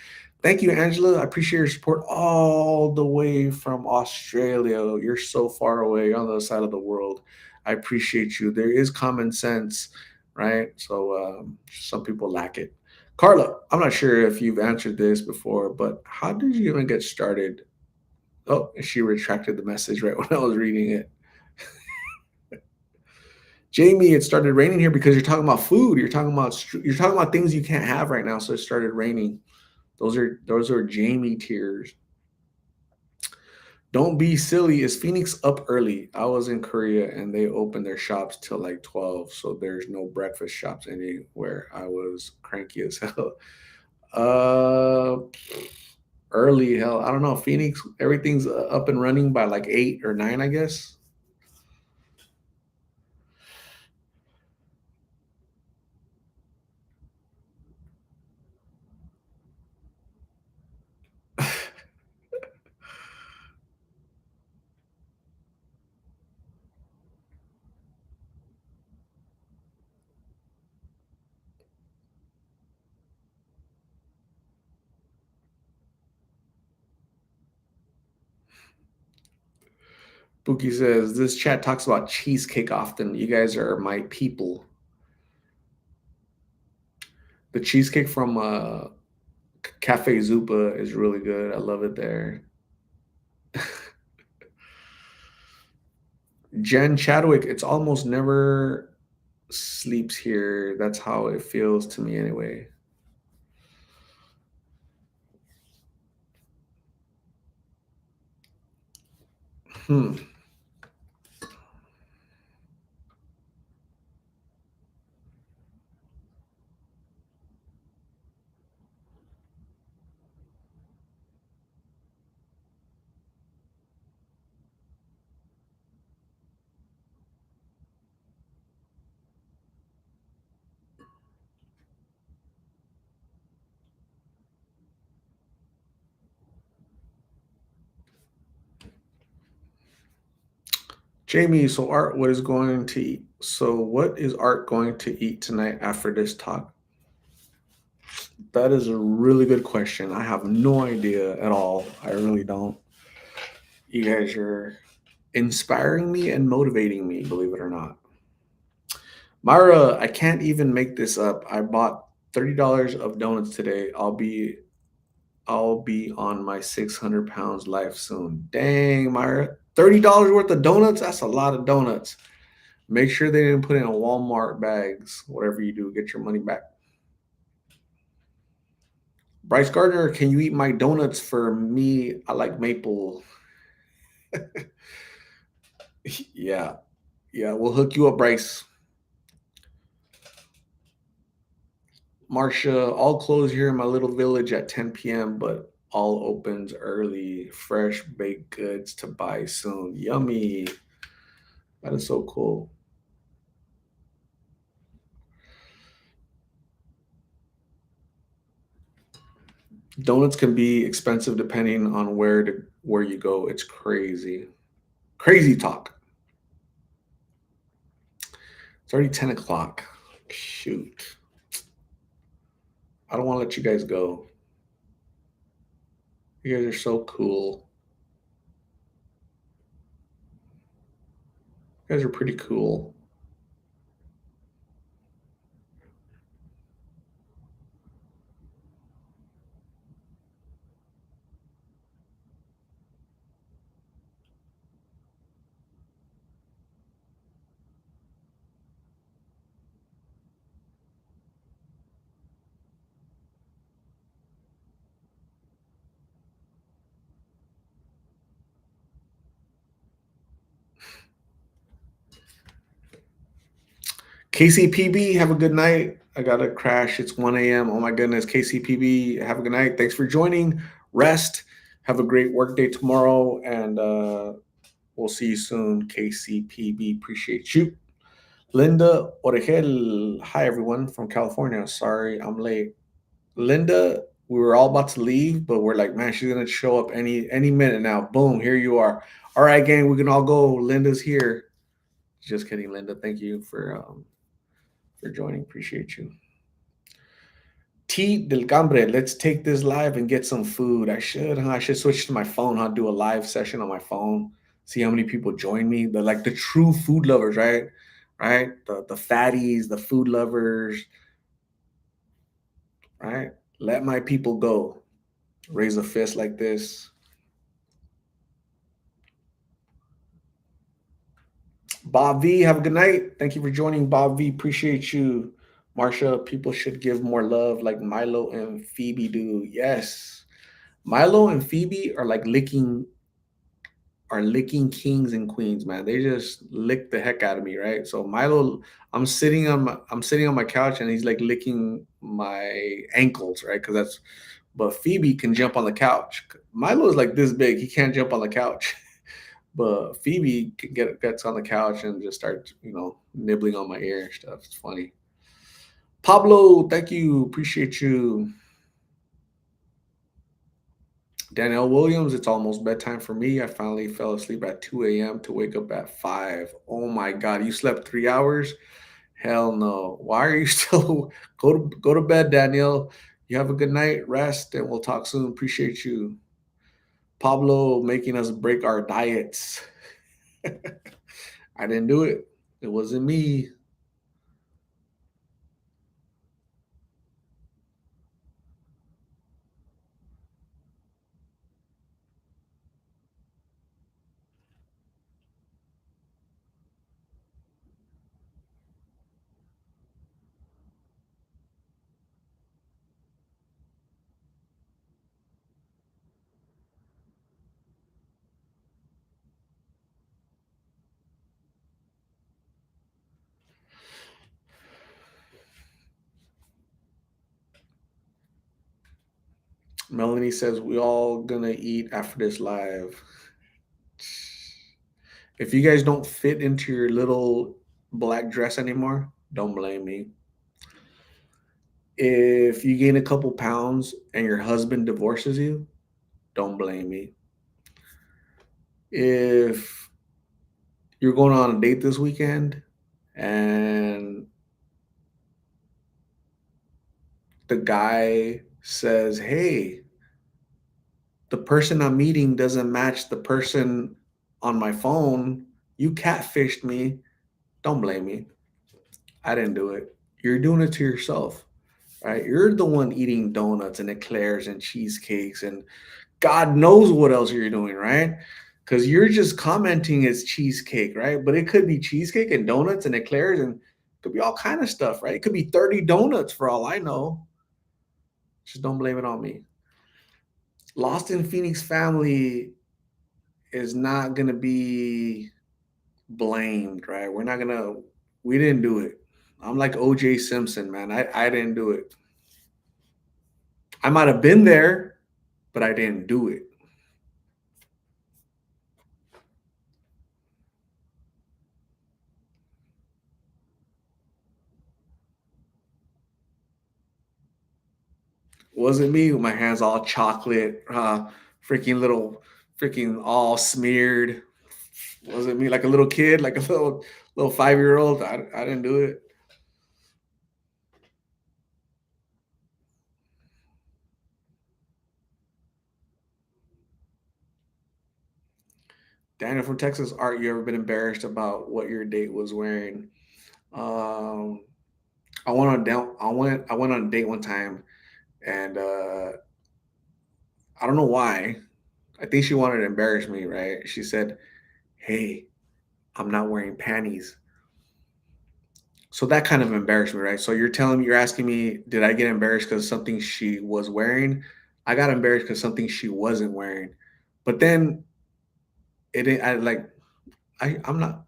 Thank you, Angela. I appreciate your support all the way from Australia. You're so far away on the other side of the world. I appreciate you. There is common sense, right? So some people lack it. Carla, I'm not sure if you've answered this before, but how did you even get started? Oh, she retracted the message right when I was reading it. Jamie, it started raining here because you're talking about food. You're talking about things you can't have right now, so it started raining. Those are Jamie tears. Don't be silly. Is Phoenix up early? I was in Korea and they opened their shops till like 12, so there's no breakfast shops anywhere. I was cranky as hell. Uh, Early hell. I don't know. Phoenix, everything's up and running by like 8 or 9, I guess. Pookie says this chat talks about cheesecake often. You guys are my people. The cheesecake from Cafe Zupa is really good. I love it there. Jen Chadwick, it's almost never sleeps here. That's how it feels to me anyway. Hmm. Jamie, so Art, what is going to eat? So what is Art going to eat tonight after this talk? That is a really good question. I have no idea at all. I really don't. You guys are inspiring me and motivating me, believe it or not. Myra, I can't even make this up. I bought $30 of donuts today. I'll be on my 600 pounds life soon. Dang, Myra. $30 worth of donuts? That's a lot of donuts. Make sure they didn't put in Walmart bags. Whatever you do, get your money back. Bryce Gardner, can you eat my donuts for me? I like maple. Yeah. Yeah, we'll hook you up, Bryce. Marcia, all close here in my little village at 10 p.m., but all opens early. Fresh baked goods to buy soon. Yummy. That is so cool. Donuts can be expensive depending on where you go. It's crazy. Crazy talk. It's already 10 o'clock. Shoot. I don't want to let you guys go. You guys are so cool. You guys are pretty cool. KCPB, have a good night. I got to crash. It's 1 a.m. Oh my goodness. KCPB, have a good night. Thanks for joining. Rest. Have a great work day tomorrow. And we'll see you soon. KCPB, appreciate you. Linda Origel. Hi, everyone from California. Sorry I'm late. Linda, we were all about to leave, but we're like, man, she's gonna show up any minute now. Boom, here you are. All right, gang, we can all go. Linda's here. Just kidding, Linda. Thank you for joining. Appreciate you. T del Cambre, let's take this live and get some food. I should, huh? I should switch to my phone, huh? Do a live session on my phone. See how many people join me. The true food lovers, right? Right? The fatties, the food lovers, right? Let my people go. Raise a fist like this. Bob V, have a good night. Thank you for joining, Bob V. Appreciate you. Marsha, people should give more love like Milo and Phoebe do. Yes. Milo and Phoebe are like licking are licking kings and queens, man. They just lick the heck out of me, right? So Milo, I'm sitting on my couch and he's like licking my ankles, right? Because that's but Phoebe can jump on the couch. Milo is like this big, he can't jump on the couch. But Phoebe gets on the couch and just starts, nibbling on my ear and stuff. It's funny. Pablo, thank you, appreciate you. Danielle Williams, it's almost bedtime for me. I finally fell asleep at 2 a.m. to wake up at 5. Oh my God, you slept 3 hours? Hell no. Why are you still go to bed, Danielle? You have a good night, rest, and we'll talk soon. Appreciate you. Pablo making us break our diets. I didn't do it. It wasn't me. Melanie says we all gonna eat after this live. If you guys don't fit into your little black dress anymore, don't blame me. If you gain a couple pounds and your husband divorces you, don't blame me. If you're going on a date this weekend and the guy says, "Hey, the person I'm meeting doesn't match the person on my phone, you catfished me," don't blame me. I didn't do it. You're doing it to yourself, right? You're the one eating donuts and eclairs and cheesecakes and God knows what else you're doing, right? Because you're just commenting it's cheesecake, right? But it could be cheesecake and donuts and eclairs and it could be all kind of stuff, right? It could be 30 donuts for all I know. Just don't blame it on me. Lost in Phoenix family is not gonna be blamed, right? We didn't do it. I'm like OJ Simpson, man. I didn't do it. I might have been there, but I didn't do it. Wasn't me with my hands all chocolate, freaking little, freaking all smeared. Wasn't me like a little kid, like a little 5 year old. I didn't do it. Daniel from Texas, Art, you ever been embarrassed about what your date was wearing? Um, I went on a date one time, and I don't know why. I think she wanted to embarrass me, right? She said, "Hey, I'm not wearing panties." So that kind of embarrassed me, right? So you're asking me, did I get embarrassed because something she was wearing? I got embarrassed because something she wasn't wearing. But then I like, I'm not,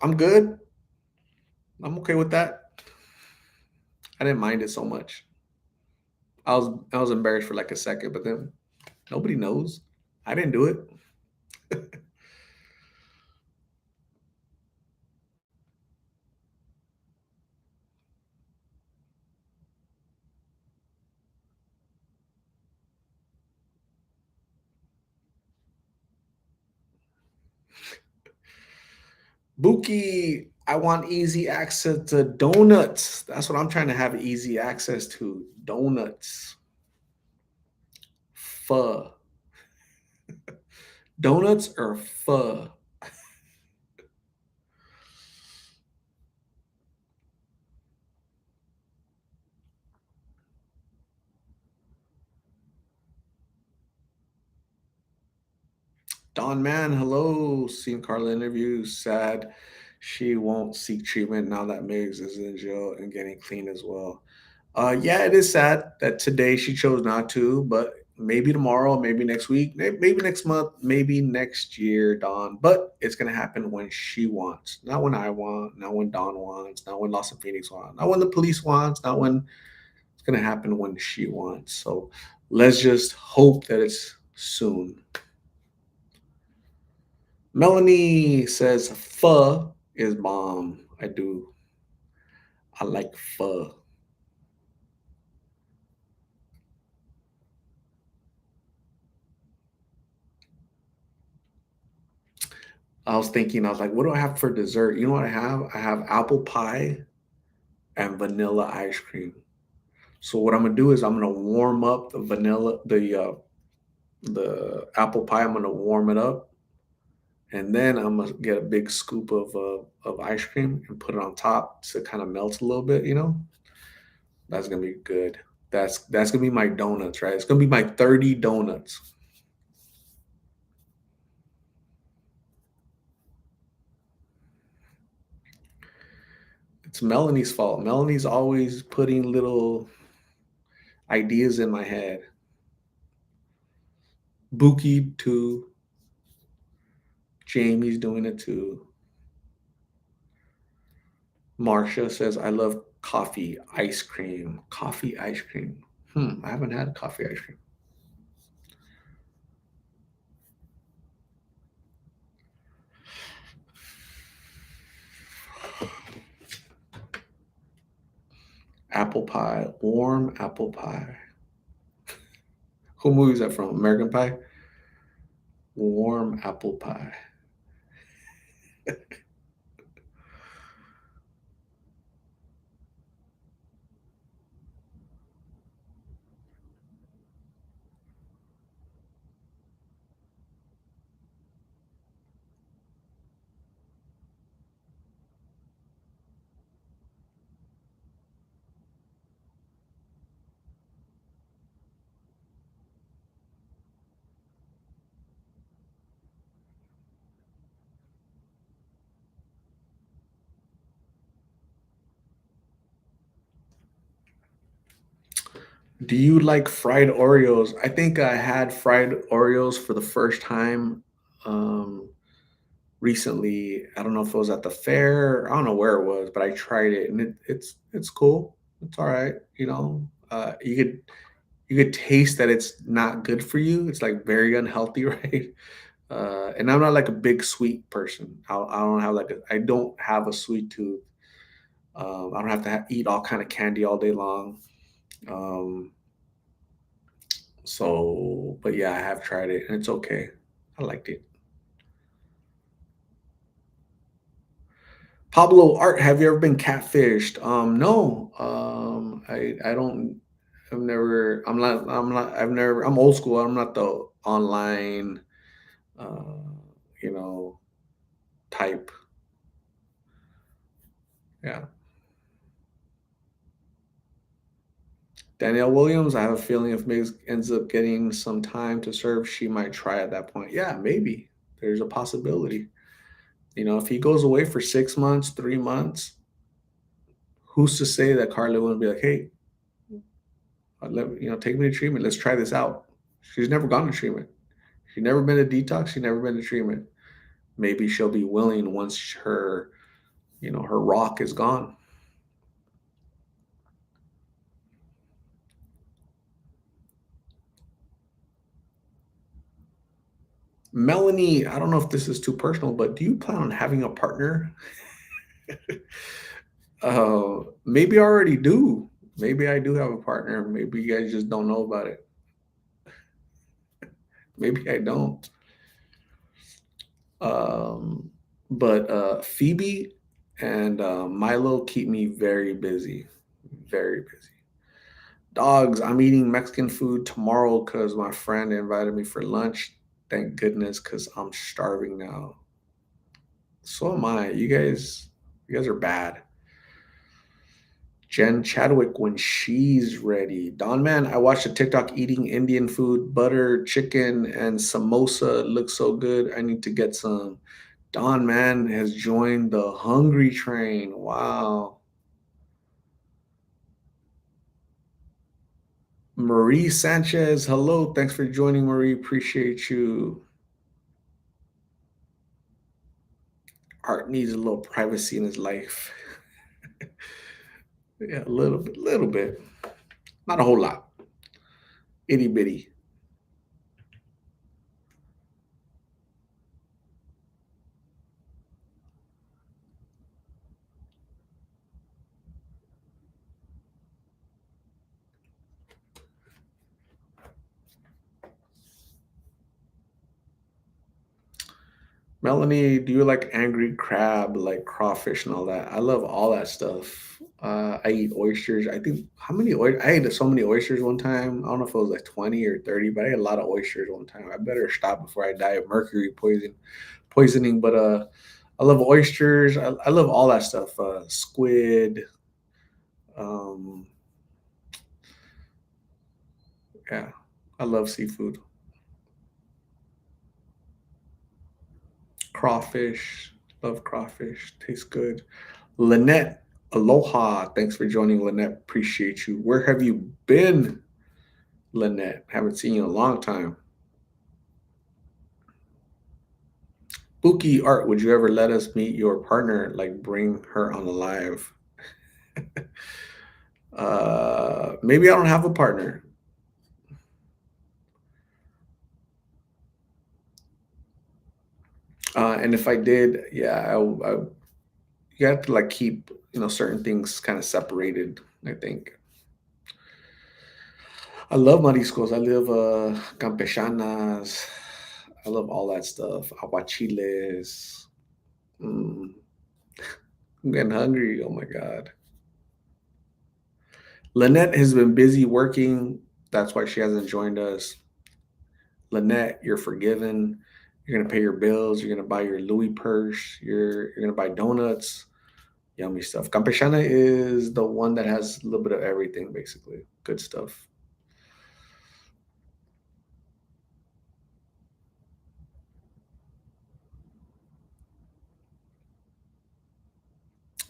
I'm good. I'm okay with that. I didn't mind it so much. I was embarrassed for like a second, but then nobody knows. I didn't do it. Buki, I want easy access to donuts. That's what I'm trying to have easy access to. Donuts. Pho. Donuts or pho? Don Man, hello. Seen Carla interview. Sad she won't seek treatment now that Migs is in jail and getting clean as well. Yeah, it is sad that today she chose not to, but maybe tomorrow, maybe next week, maybe next month, maybe next year, Dawn. But it's gonna happen when she wants, not when I want, not when Dawn wants, not when Lost in Phoenix wants, not when the police wants, not when it's gonna happen when she wants. So let's just hope that it's soon. Melanie says pho is bomb. I do. I like pho. I was thinking, I was like, what do I have for dessert? You know what I have? I have apple pie and vanilla ice cream. So what I'm gonna do is I'm gonna warm up the apple pie. I'm gonna warm it up, and then I'm gonna get a big scoop of ice cream and put it on top so it kind of melts a little bit. That's gonna be good. That's gonna be my donuts, right? It's gonna be my 30 donuts. It's Melanie's fault. Melanie's always putting little ideas in my head. Buki too. Jamie's doing it too. Marcia says, I love coffee ice cream. Coffee ice cream. I haven't had coffee ice cream. Apple pie, warm apple pie. Who movie is that from? American Pie? Warm apple pie. Do you like fried Oreos? I think I had fried Oreos for the first time um, recently. I don't know if it was at the fair. I don't know where it was, but I tried it and it's cool. It's all right. You could taste that it's not good for you. It's like very unhealthy, right? And I'm not like a big sweet person. I don't have I don't have a sweet tooth. I don't have to eat all kind of candy all day long. Um, but yeah, I have tried it and it's okay. I liked it. Pablo Art, have you ever been catfished? No. I don't. I've never. I'm not. I'm not. I've never. I'm old school. I'm not the online, uh, you know, type. Yeah. Danielle Williams, I have a feeling if Migs ends up getting some time to serve, she might try at that point. Yeah, maybe. There's a possibility. If he goes away for 6 months, 3 months, who's to say that Carla wouldn't be like, hey, take me to treatment. Let's try this out. She's never gone to treatment. She's never been to detox. She's never been to treatment. Maybe she'll be willing once her rock is gone. Melanie, I don't know if this is too personal, but do you plan on having a partner? Maybe I already do. Maybe I do have a partner. Maybe you guys just don't know about it. Maybe I don't. Um, but Phoebe and Milo keep me very busy. Very busy. Dogs, I'm eating Mexican food tomorrow because my friend invited me for lunch. Thank goodness, because I'm starving now. So am I. You guys are bad. Jen Chadwick when she's ready. Don man, I watched a TikTok eating Indian food, butter, chicken, and samosa. Looks so good. I need to get some. Don man has joined the hungry train. Wow. Marie Sanchez, hello. Thanks for joining, Marie. Appreciate you. Art needs a little privacy in his life. Yeah, a little bit. Not a whole lot. Itty bitty. Melanie, do you like angry crab, like crawfish and all that? I love all that stuff. I eat oysters. I think how many oysters? I ate so many oysters one time. I don't know if it was like 20 or 30, but I ate a lot of oysters one time. I better stop before I die of mercury poisoning. But I love oysters. I love all that stuff. Squid. Um, yeah, I love seafood. Crawfish. Love crawfish. Tastes good. Lynette, aloha. Thanks for joining, Lynette. Appreciate you. Where have you been, Lynette? Haven't seen you in a long time. Spooky Art, would you ever let us meet your partner? Like bring her on the live? Maybe I don't have a partner. And if I did, yeah, you have to like keep certain things kind of separated. I think I love mariscos. I love campechanas. I love all that stuff. Aguachiles. Mm, I'm getting hungry. Oh my god. Lynette has been busy working. That's why she hasn't joined us. Lynette, you're forgiven. You're gonna pay your bills. You're gonna buy your Louis purse. You're gonna buy donuts. Yummy stuff. Campechana is the one that has a little bit of everything, basically. Good stuff.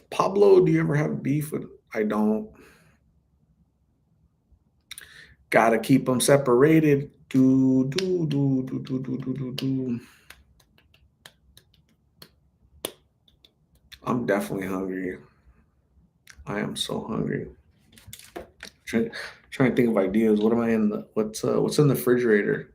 Pablo, do you ever have beef with? I don't. Gotta keep them separated. Do. I'm definitely hungry. I am so hungry. Trying, trying to think of ideas. What am I in the? What's in the refrigerator?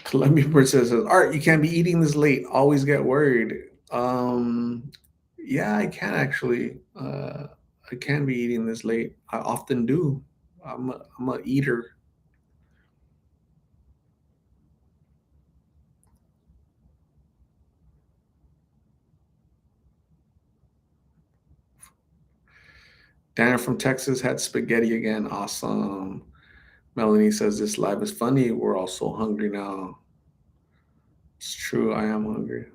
Columbia Princess says, "Art, you can't be eating this late. Always get worried." Yeah, I can actually. I can be eating this late. I often do. I'm a eater. Dana from Texas had spaghetti again. Awesome. Melanie says this live is funny. We're all so hungry now. It's true. I am hungry.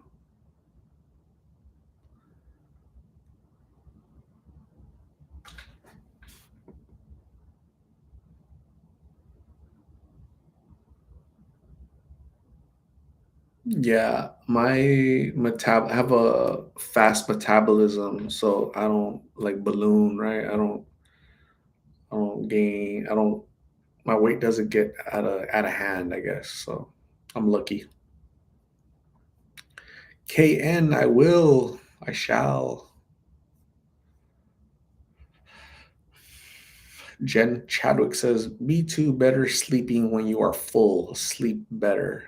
Yeah, my I have a fast metabolism, so I don't like balloon, right? I don't gain. I don't. My weight doesn't get out of hand, I guess. So I'm lucky. KN, I will. I shall. Jen Chadwick says, "Me too. Better sleeping when you are full. Sleep better."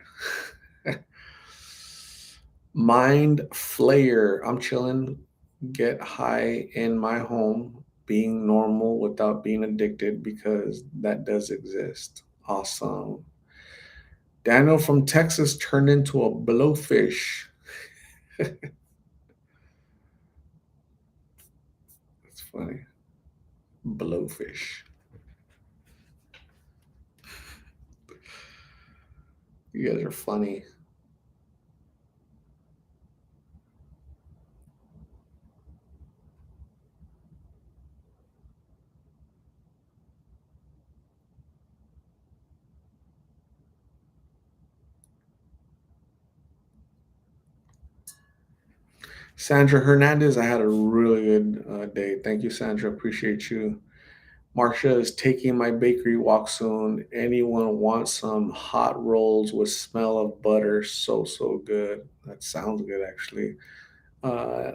Mind Flayer. I'm chilling. Get high in my home. Being normal without being addicted because that does exist. Awesome. Daniel from Texas turned into a blowfish. That's funny. Blowfish. You guys are funny. Sandra Hernandez, I had a really good day. Thank you, Sandra. Appreciate you. Marcia is taking my bakery walk soon. Anyone want some hot rolls with smell of butter? So, so good. That sounds good, actually. Uh,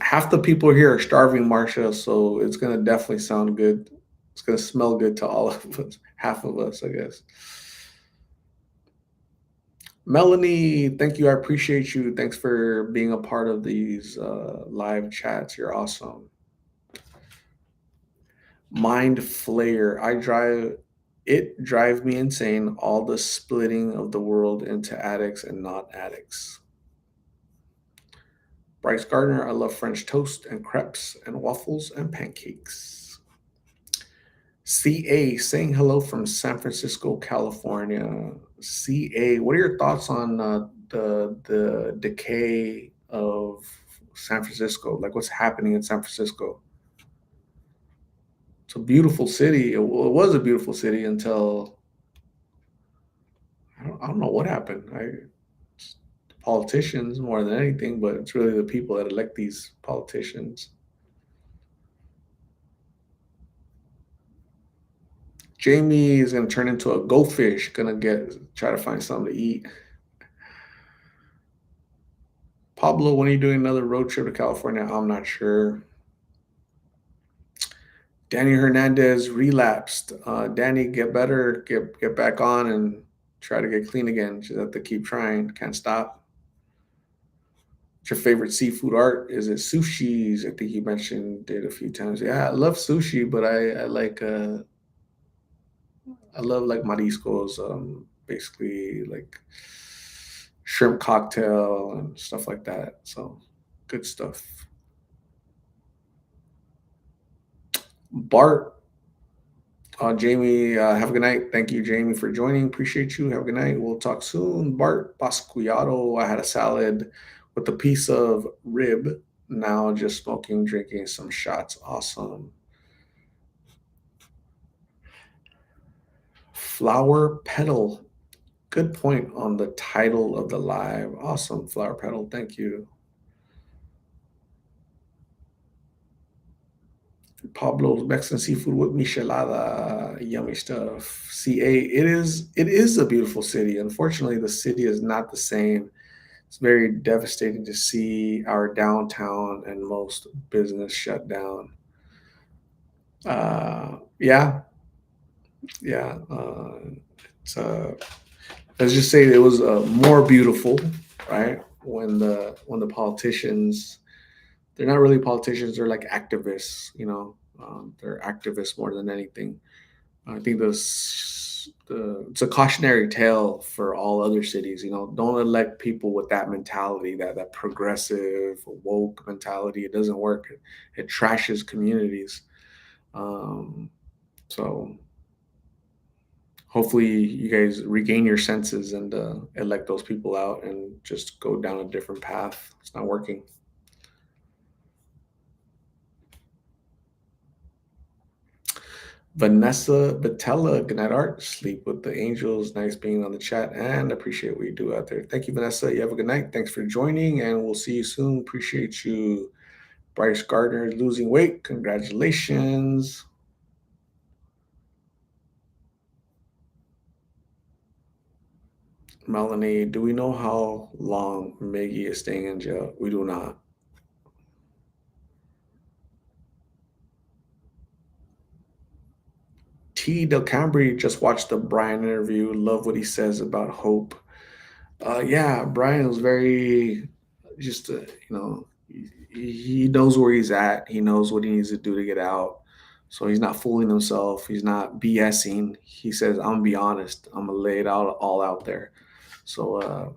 Half the people here are starving, Marcia, so it's going to definitely sound good. It's going to smell good to all of us, half of us, I guess. Melanie, thank you. I appreciate you. Thanks for being a part of these live chats. You're awesome. Mind Flayer. It drive me insane. All the splitting of the world into addicts and not addicts. Bryce Gardner, I love French toast and crepes and waffles and pancakes. CA saying hello from San Francisco, California. CA, what are your thoughts on the decay of San Francisco? Like what's happening in San Francisco? It's a beautiful city. It was a beautiful city until I don't know what happened. It's the politicians more than anything, but it's really the people that elect these politicians. Jamie is gonna turn into a goldfish. Gonna try to find something to eat. Pablo, when are you doing another road trip to California? I'm not sure. Danny Hernandez relapsed. Danny, get better. Get back on and try to get clean again. Just have to keep trying. Can't stop. What's your favorite seafood art? Is it sushis? I think you mentioned it a few times. Yeah, I love sushi, but I like I love like mariscos, basically like shrimp cocktail and stuff like that. So good stuff. Bart, Jamie, have a good night. Thank you, Jamie, for joining. Appreciate you. Have a good night. We'll talk soon. Bart Basquiato, I had a salad with a piece of rib. Now just smoking, drinking some shots. Awesome. Flower Petal. Good point on the title of the live. Awesome, Flower Petal. Thank you. Pablo's Mexican seafood with michelada, yummy stuff. CA, it is a beautiful city. Unfortunately, the city is not the same. It's very devastating to see our downtown and most business shut down. Yeah, yeah. It's let's just say it was more beautiful, right? When the politicians, they're not really politicians, they're like activists, they're activists more than anything. I think it's a cautionary tale for all other cities. Don't elect people with that mentality, that progressive woke mentality. It doesn't work. It trashes communities. Um, so hopefully you guys regain your senses and elect those people out and just go down a different path. It's not working. Vanessa Batella, good night, Art. Sleep with the angels. Nice being on the chat and appreciate what you do out there. Thank you, Vanessa. You have a good night. Thanks for joining, and we'll see you soon. Appreciate you. Bryce Gardner is losing weight. Congratulations. Melanie, do we know how long Miggy is staying in jail? We do not. T. Del Cambry just watched the Brian interview. Love what he says about hope. Yeah, Brian was very just he knows where he's at. He knows what he needs to do to get out. So he's not fooling himself. He's not BSing. He says, "I'm gonna be honest. I'm gonna lay it out all out there." So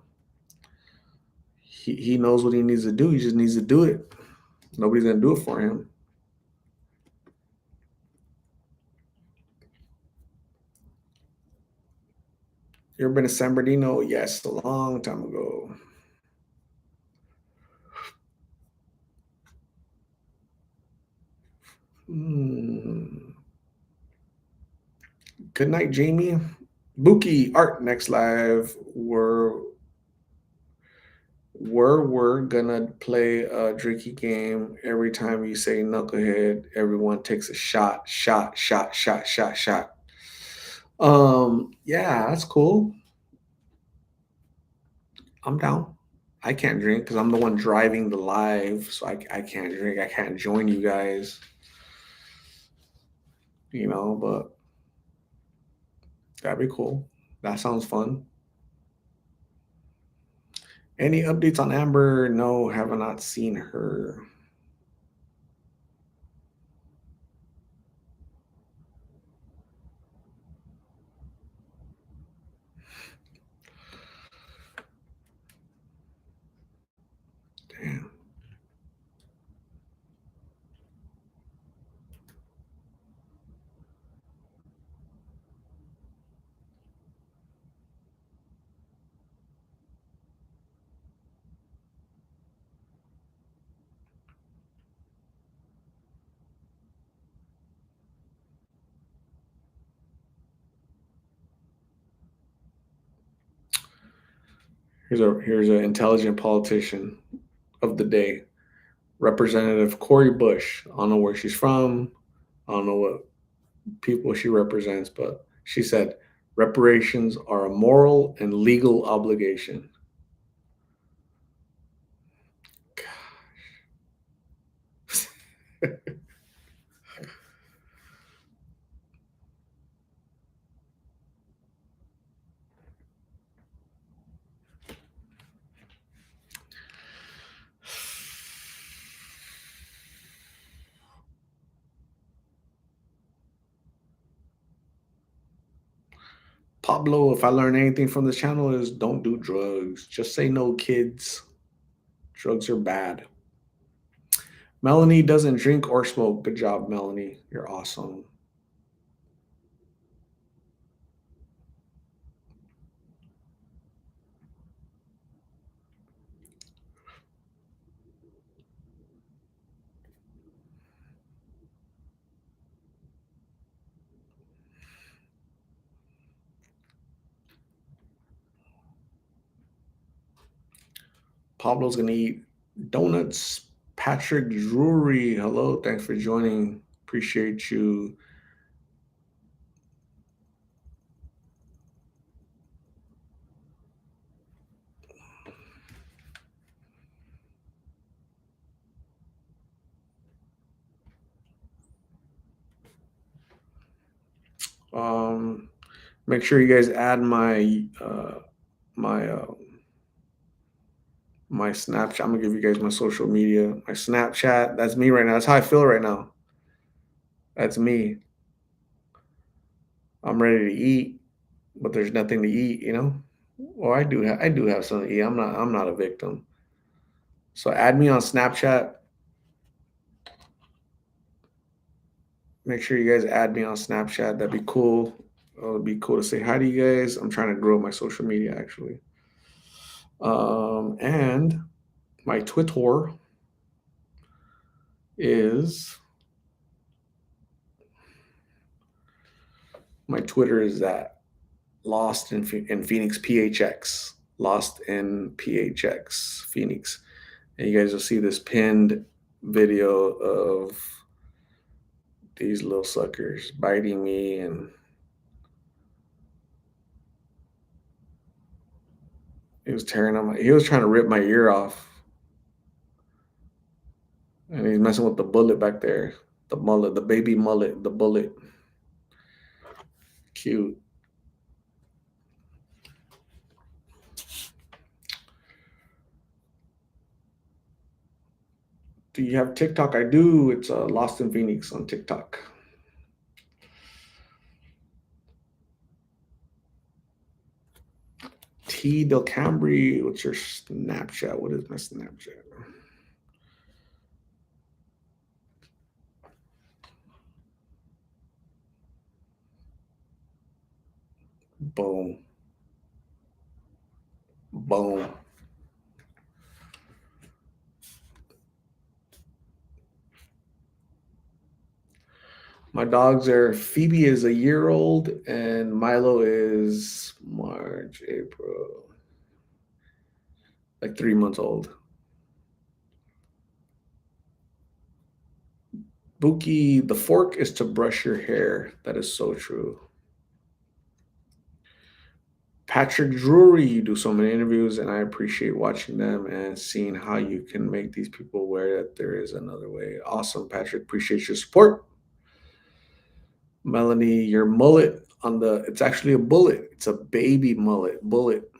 he knows what he needs to do. He just needs to do it. Nobody's gonna do it for him. You ever been to San Bernardino? Yes, a long time ago. Hmm. Good night, Jamie. Buki Art next live. We're gonna play a drinky game. Every time you say knucklehead, everyone takes a shot, shot, shot, shot, shot, shot. Yeah, that's cool. I'm down. I can't drink because I'm the one driving the live, so I can't drink. I can't join you guys, but that'd be cool. That sounds fun. Any updates on Amber? No, have not seen her. Damn. Here's an intelligent politician of the day. Representative Cori Bush. I don't know where she's from. I don't know what people she represents, but she said reparations are a moral and legal obligation. Pablo, if I learn anything from this channel is don't do drugs. Just say no, kids. Drugs are bad. Melanie doesn't drink or smoke. Good job, Melanie. You're awesome. Pablo's gonna eat donuts. Patrick Drury, hello. Thanks for joining. Appreciate you. Um, Make sure you guys add my my Snapchat. I'm gonna give you guys my social media, my Snapchat. That's me right now. That's how I feel right now. That's me. I'm ready to eat, but there's nothing to eat. Well, I do have something to eat. I'm not a victim. So add me on Snapchat. Make sure you guys add me on Snapchat. That'd be cool. It'd be cool to say hi to you guys. I'm trying to grow my social media actually. And my Twitter is my Twitter is that Lost in Phoenix PHX. Lost in PHX Phoenix. And you guys will see this pinned video of these little suckers biting me and he was trying to rip my ear off. And he's messing with the bullet back there. The mullet, the baby mullet, the bullet. Cute. Do you have TikTok? I do. It's Lost in Phoenix on TikTok. T Del Cambry, what's your Snapchat? What is my Snapchat? Boom. Boom. My dogs are Phoebe is a year old and Milo is March, April, like 3 months old. Buki, the fork is to brush your hair. That is so true. Patrick Drury, you do so many interviews, and I appreciate watching them and seeing how you can make these people aware that there is another way. Awesome, Patrick. Appreciate your support. Melanie, your mullet on the, it's actually a bullet. It's a baby mullet. Bullet.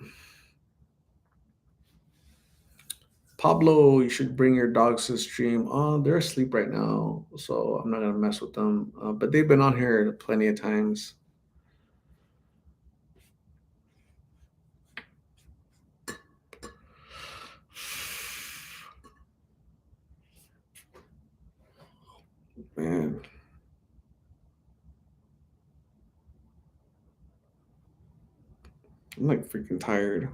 Pablo, you should bring your dogs to the stream. Oh, they're asleep right now, so I'm not gonna mess with them. But they've been on here plenty of times. Man, I'm like freaking tired.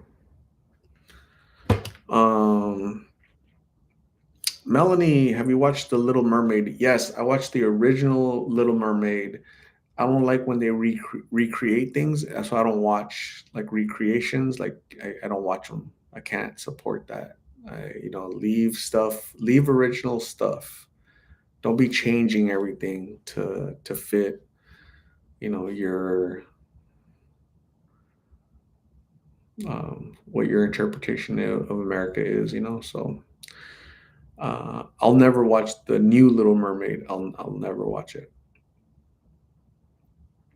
Um, Melanie, have you watched The Little Mermaid? Yes, I watched the original Little Mermaid. I don't like when they recreate things, so I don't watch like recreations. Like I don't watch them. I can't support that. Leave stuff, leave original stuff. Don't be changing everything to fit, your what your interpretation of America is. So I'll never watch the new Little Mermaid. I'll never watch it.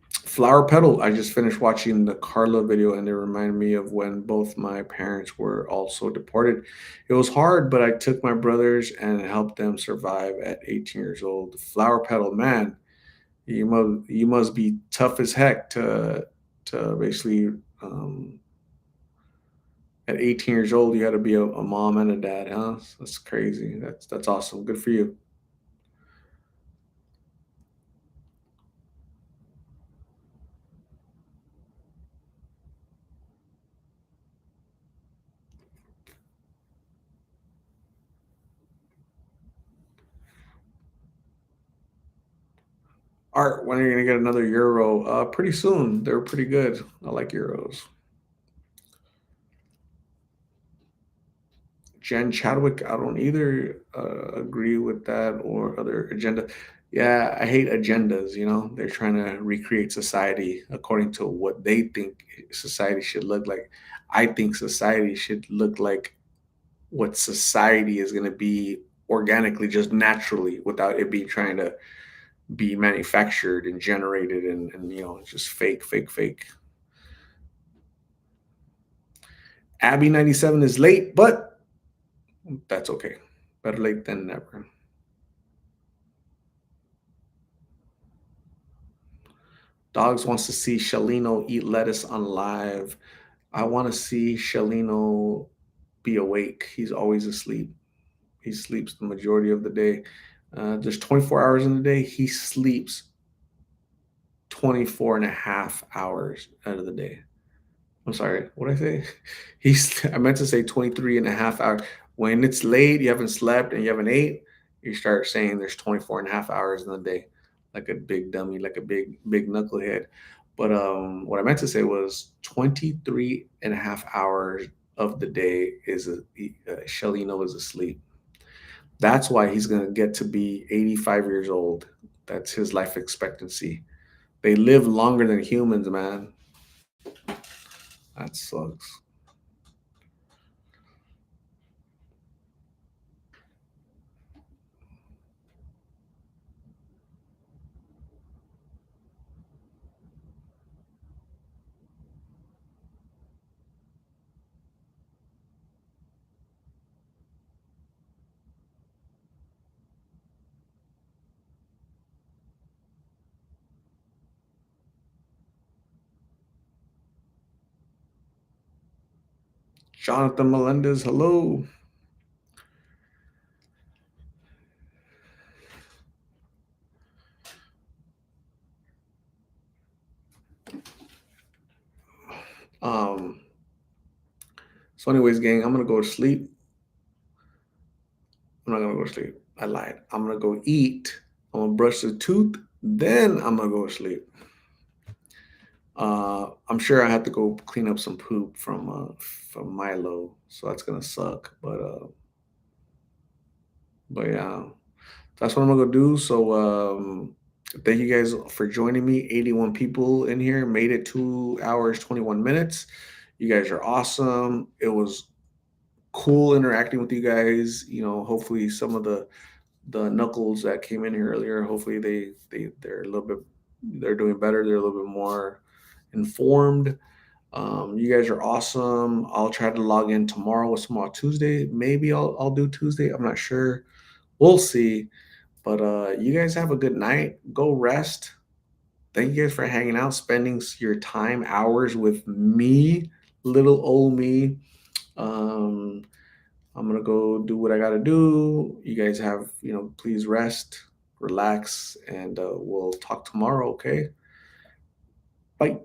Flower Petal. I just finished watching the Carla video, and it reminded me of when both my parents were also deported. It was hard, but I took my brothers and helped them survive at 18 years old. Flower Petal, man, you must be tough as heck to basically at 18 years old you got to be a mom and a dad, huh? That's crazy. That's awesome. Good for you. Art, when are you gonna get another Euro? Pretty soon. They're pretty good. I like Euros. Jen Chadwick, I don't either agree with that or other agenda. Yeah, I hate agendas. They're trying to recreate society according to what they think society should look like. I think society should look like what society is going to be organically, just naturally, without it being trying to be manufactured and generated and just fake, fake, fake. Abby 97 is late, but that's okay. Better late than never. Dogs wants to see Shalino eat lettuce on live. I want to see Shalino be awake. He's always asleep. He sleeps the majority of the day. There's 24 hours in the day. He sleeps 24 and a half hours out of the day. I'm sorry, what did I say? I meant to say 23 and a half hours. When it's late, you haven't slept and you haven't ate, you start saying there's 24 and a half hours in the day, like a big dummy, like a big knucklehead. But what I meant to say was 23 and a half hours of the day Shelino is asleep. That's why he's going to get to be 85 years old. That's his life expectancy. They live longer than humans, man. That sucks. Jonathan Melendez, hello. Um, so anyways, gang, I'm gonna go to sleep. I'm not gonna go to sleep. I lied. I'm gonna go eat. I'm gonna brush the tooth, then I'm gonna go to sleep. I'm sure I have to go clean up some poop from Milo, so that's gonna suck. But yeah, that's what I'm gonna go do. So thank you guys for joining me. 81 people in here, made it 2 hours 21 minutes. You guys are awesome. It was cool interacting with you guys. Hopefully some of the knuckles that came in here earlier, hopefully they're a little bit, they're doing better. They're a little bit more informed. You guys are awesome. I'll try to log in tomorrow with Small Tuesday. Maybe I'll do Tuesday. I'm not sure. We'll see. But you guys have a good night. Go rest. Thank you guys for hanging out, spending your time, hours with me, little old me. Um, I'm gonna go do what I gotta do. You guys have, please rest, relax, and we'll talk tomorrow. Okay. Bye.